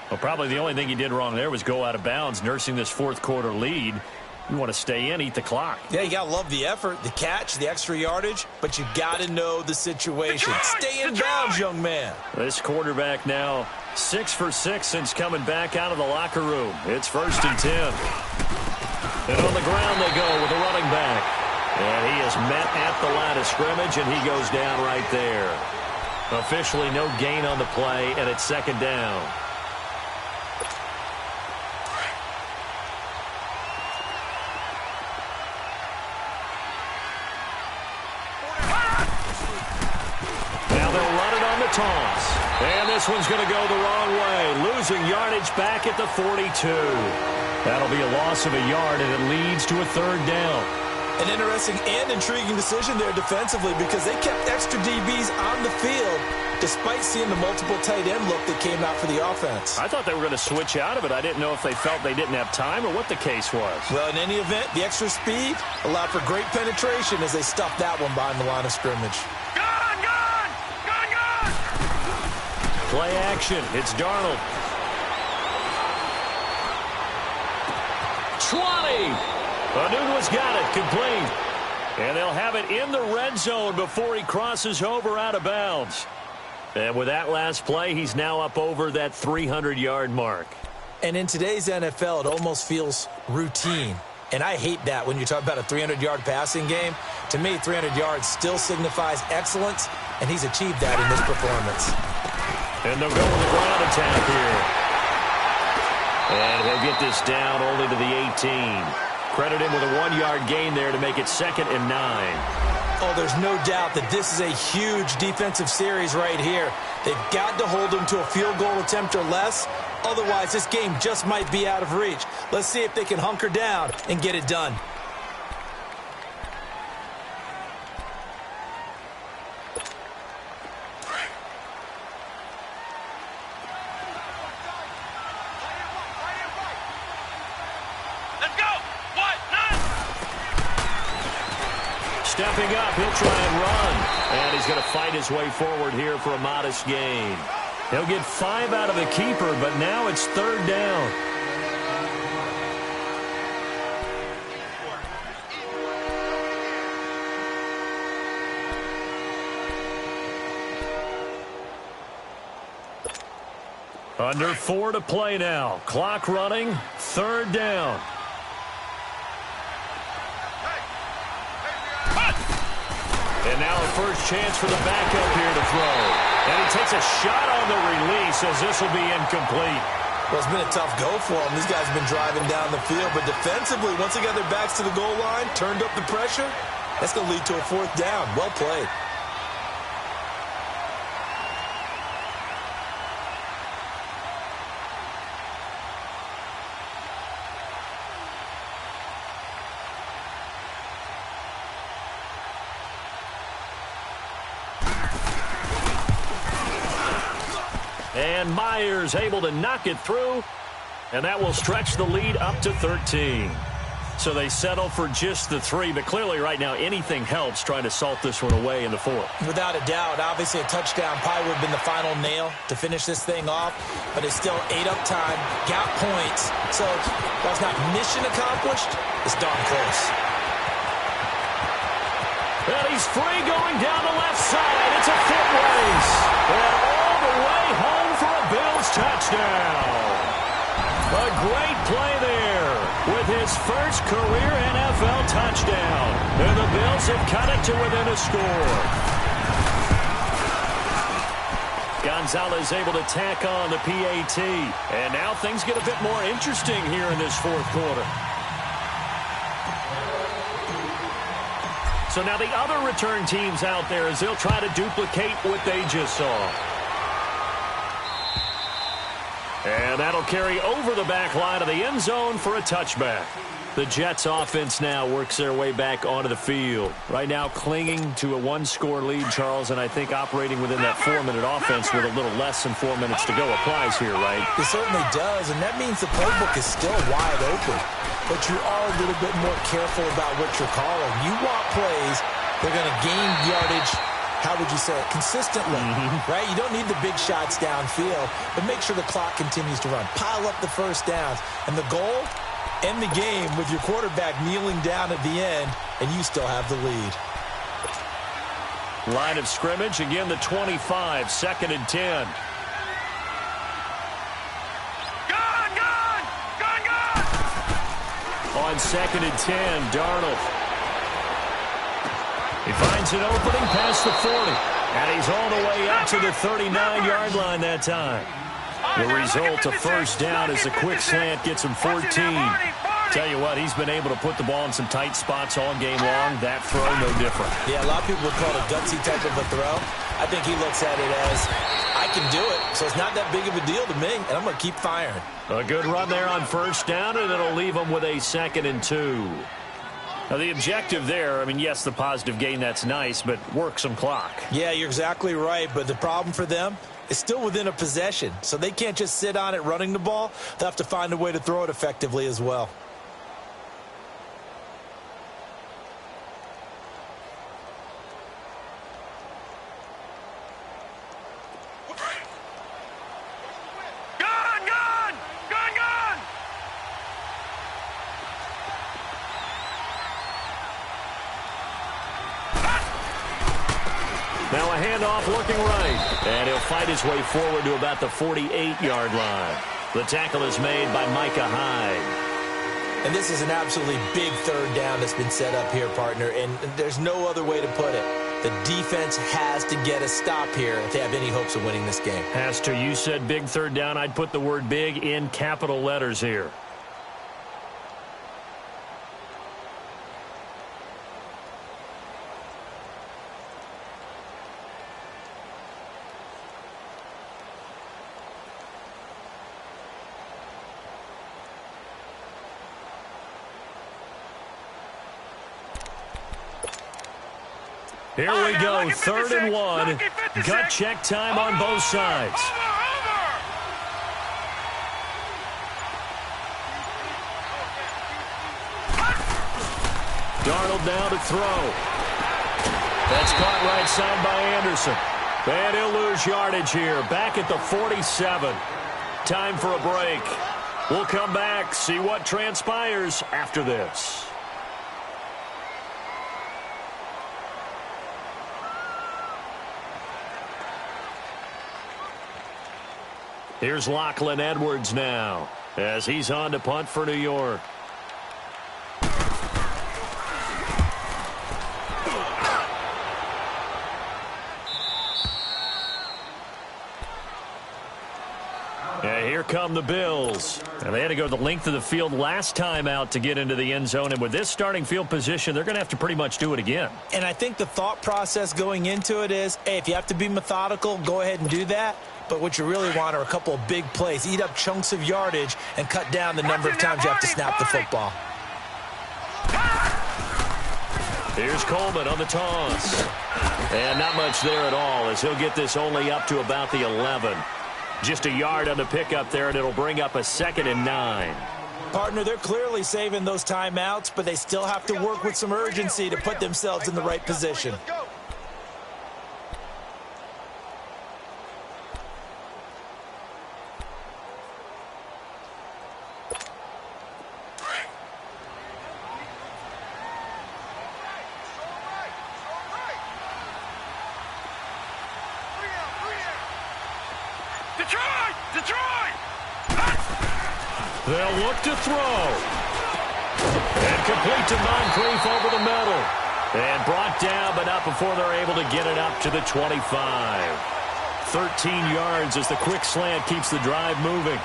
Well, probably the only thing he did wrong there was go out of bounds, nursing this fourth quarter lead. You want to stay in, eat the clock. Yeah, you got to love the effort, the catch, the extra yardage, but you got to know the situation. Stay in bounds, young man. This quarterback now 6 for 6 since coming back out of the locker room. It's 1st and 10. And on the ground they go with the running back. And he is met at the line of scrimmage, and he goes down right there. Officially no gain on the play, and it's 2nd down. Now they'll run it on the toss. And this one's going to go the wrong way. Losing yardage back at the 42. That'll be a loss of a yard, and it leads to a 3rd down. An interesting and intriguing decision there defensively because they kept extra DBs on the field despite seeing the multiple tight end look that came out for the offense. I thought they were going to switch out of it. I didn't know if they felt they didn't have time or what the case was. Well, in any event, the extra speed allowed for great penetration as they stuffed that one behind the line of scrimmage. Gun! Play action. It's Darnold. 20. Anunua's got it, complete. And they'll have it in the red zone before he crosses over out of bounds. And with that last play, he's now up over that 300-yard mark. And in today's NFL, it almost feels routine. And I hate that when you talk about a 300-yard passing game. To me, 300 yards still signifies excellence, and he's achieved that in this performance. And they'll go with the ground attack here. And he'll get this down only to the 18. Credit him with a 1-yard gain there to make it 2nd and 9. Oh, there's no doubt that this is a huge defensive series right here. They've got to hold him to a field goal attempt or less. Otherwise, this game just might be out of reach. Let's see if they can hunker down and get it done. Stepping up, he'll try and run. And he's going to fight his way forward here for a modest gain. He'll get 5 out of the keeper, but now it's 3rd down. Under 4 to play now. Clock running. 3rd down. And now a first chance for the backup here to throw. And he takes a shot on the release as this will be incomplete. Well, it's been a tough go for them. These guys have been driving down the field. But defensively, once they got their backs to the goal line, turned up the pressure, that's going to lead to a 4th down. Well played. And Myers able to knock it through, and that will stretch the lead up to 13. So they settle for just the 3, but clearly right now anything helps trying to salt this one away in the 4th. Without a doubt, obviously a touchdown probably would have been the final nail to finish this thing off, but it's still ate up time, got points. So while it's not mission accomplished, it's darn close. And he's free going down the left side. It's a foot race. And all the way home for a Bills touchdown. A great play there with his first career NFL touchdown. And the Bills have cut it to within a score. Gonzalez able to tack on the PAT. And now things get a bit more interesting here in this 4th quarter. So now the other return teams out there as they'll try to duplicate what they just saw. And that'll carry over the back line of the end zone for a touchback. The Jets offense now works their way back onto the field. Right now clinging to a 1-score lead, Charles, and I think operating within that 4-minute offense with a little less than 4 minutes to go applies here, right? It certainly does, and that means the playbook is still wide open. But you are a little bit more careful about what you're calling. You want plays, they're going to gain yardage, how would you say it, consistently, right? You don't need the big shots downfield, but make sure the clock continues to run. Pile up the first downs. And the goal, end the game with your quarterback kneeling down at the end, and you still have the lead. Line of scrimmage, again the 25, 2nd and 10. On 2nd and 10, Darnold. He finds an opening past the 40. And he's all the way up to the 39-yard line that time. The result, a first down as the quick slant gets him 14. Tell you what, he's been able to put the ball in some tight spots all game long. That throw, no different. Yeah, a lot of people would call it a gutsy type of a throw. I think he looks at it as, I can do it, so it's not that big of a deal to me, and I'm going to keep firing. A good run there on first down, and it'll leave him with a 2nd and 2. Now, the objective there, I mean, yes, the positive gain, that's nice, but work some clock. Yeah, you're exactly right, but the problem for them is still within a possession, so they can't just sit on it running the ball. They'll have to find a way to throw it effectively as well. Now a handoff looking right. And he'll fight his way forward to about the 48-yard line. The tackle is made by Micah Hyde. And this is an absolutely big 3rd down that's been set up here, partner. And there's no other way to put it. The defense has to get a stop here if they have any hopes of winning this game. Has to. You said big 3rd down. I'd put the word big in capital letters here. Here we go, 3rd and 1. Gut check time on both sides. Darnold now to throw. That's caught right side by Anderson. And he'll lose yardage here. Back at the 47. Time for a break. We'll come back, see what transpires after this. Here's Lachlan Edwards now as he's on to punt for New York. And here come the Bills. And they had to go the length of the field last time out to get into the end zone. And with this starting field position, they're going to have to pretty much do it again. And I think the thought process going into it is, hey, if you have to be methodical, go ahead and do that. But what you really want are a couple of big plays. Eat up chunks of yardage and cut down the number of times you have to snap the football. Here's Coleman on the toss. And not much there at all as he'll get this only up to about the 11. Just a yard on the pickup there, and it'll bring up a 2nd and 9. Partner, they're clearly saving those timeouts, but they still have to work with some urgency to put themselves in the right position. Detroit! They'll look to throw. And complete to Moncrief over the middle. And brought down, but not before they're able to get it up to the 25. 13 yards as the quick slant keeps the drive moving.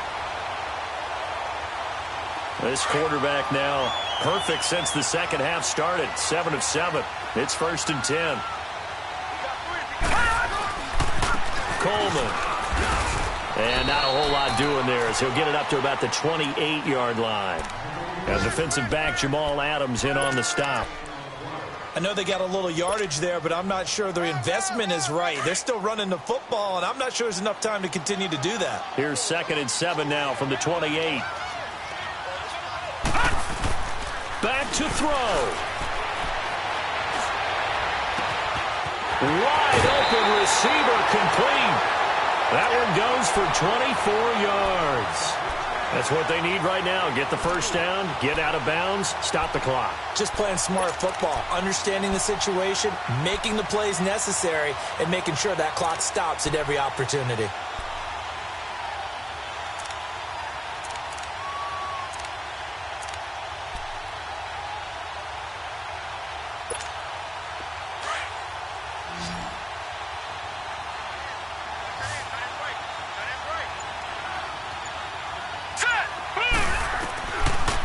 This quarterback now perfect since the second half started. 7 of 7. It's 1st and 10. Coleman. And not a whole lot doing there as he'll get it up to about the 28-yard line. And defensive back Jamal Adams in on the stop. I know they got a little yardage there, but I'm not sure their investment is right. They're still running the football, and I'm not sure there's enough time to continue to do that. Here's 2nd and 7 now from the 28. Back to throw. Wide open receiver complete. That one goes for 24 yards. That's what they need right now. Get the first down, get out of bounds, stop the clock. Just playing smart football, understanding the situation, making the plays necessary, and making sure that clock stops at every opportunity.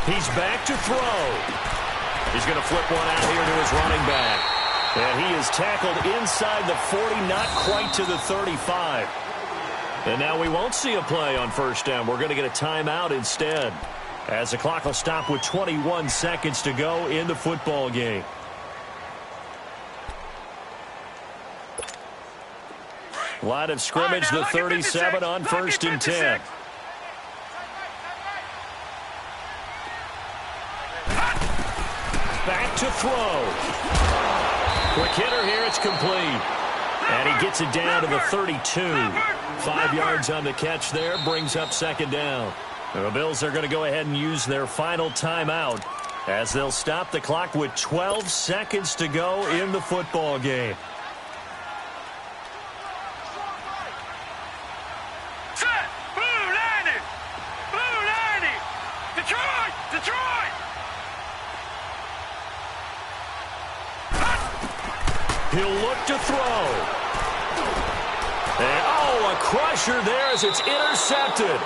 He's back to throw. He's going to flip one out here to his running back. And he is tackled inside the 40, not quite to the 35. And now we won't see a play on first down. We're going to get a timeout instead, as the clock will stop with 21 seconds to go in the football game. Line of scrimmage, the 37 on 1st and 10. Back to throw. Quick hitter here, it's complete. And he gets it down to the 32. 5 yards on the catch there, brings up 2nd down. The Bills are going to go ahead and use their final timeout as they'll stop the clock with 12 seconds to go in the football game. Set! Blue 90! Blue 90! Detroit! Detroit! He'll look to throw. And, oh, a crusher there as it's intercepted.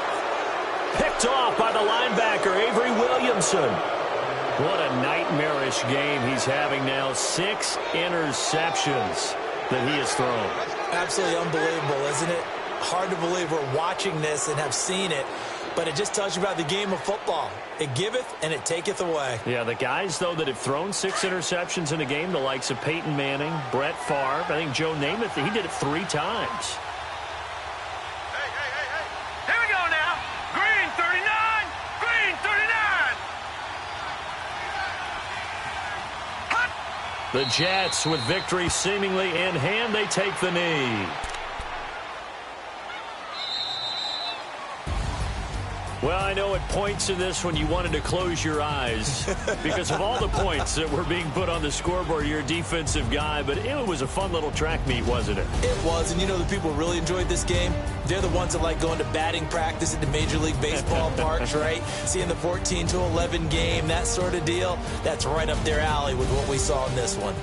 Picked off by the linebacker, Avery Williamson. What a nightmarish game he's having now. 6 interceptions that he has thrown. Absolutely unbelievable, isn't it? Hard to believe we're watching this and have seen it. But it just tells you about the game of football. It giveth and it taketh away. Yeah, the guys, though, that have thrown 6 interceptions in a game, the likes of Peyton Manning, Brett Favre, I think Joe Namath, he did it 3 times. Hey. Here we go now. Green 39. Green 39. The Jets, with victory seemingly in hand, they take the knee. Well, I know at points in this one you wanted to close your eyes because of all the points that were being put on the scoreboard. You're a defensive guy, but it was a fun little track meet, wasn't it? It was, and you know the people who really enjoyed this game? They're the ones that like going to batting practice at the Major League Baseball parks, right? Seeing the 14-11 game, that sort of deal. That's right up their alley with what we saw in this one.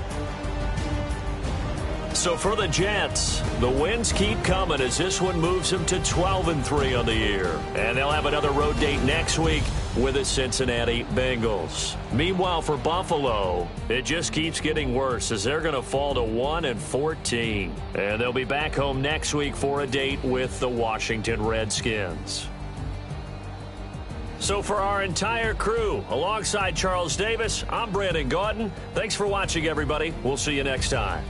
So for the Jets, the wins keep coming as this one moves them to 12-3 on the year. And they'll have another road date next week with the Cincinnati Bengals. Meanwhile, for Buffalo, it just keeps getting worse as they're going to fall to 1-14. And they'll be back home next week for a date with the Washington Redskins. So for our entire crew, alongside Charles Davis, I'm Brandon Gaudin. Thanks for watching, everybody. We'll see you next time.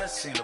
Seen a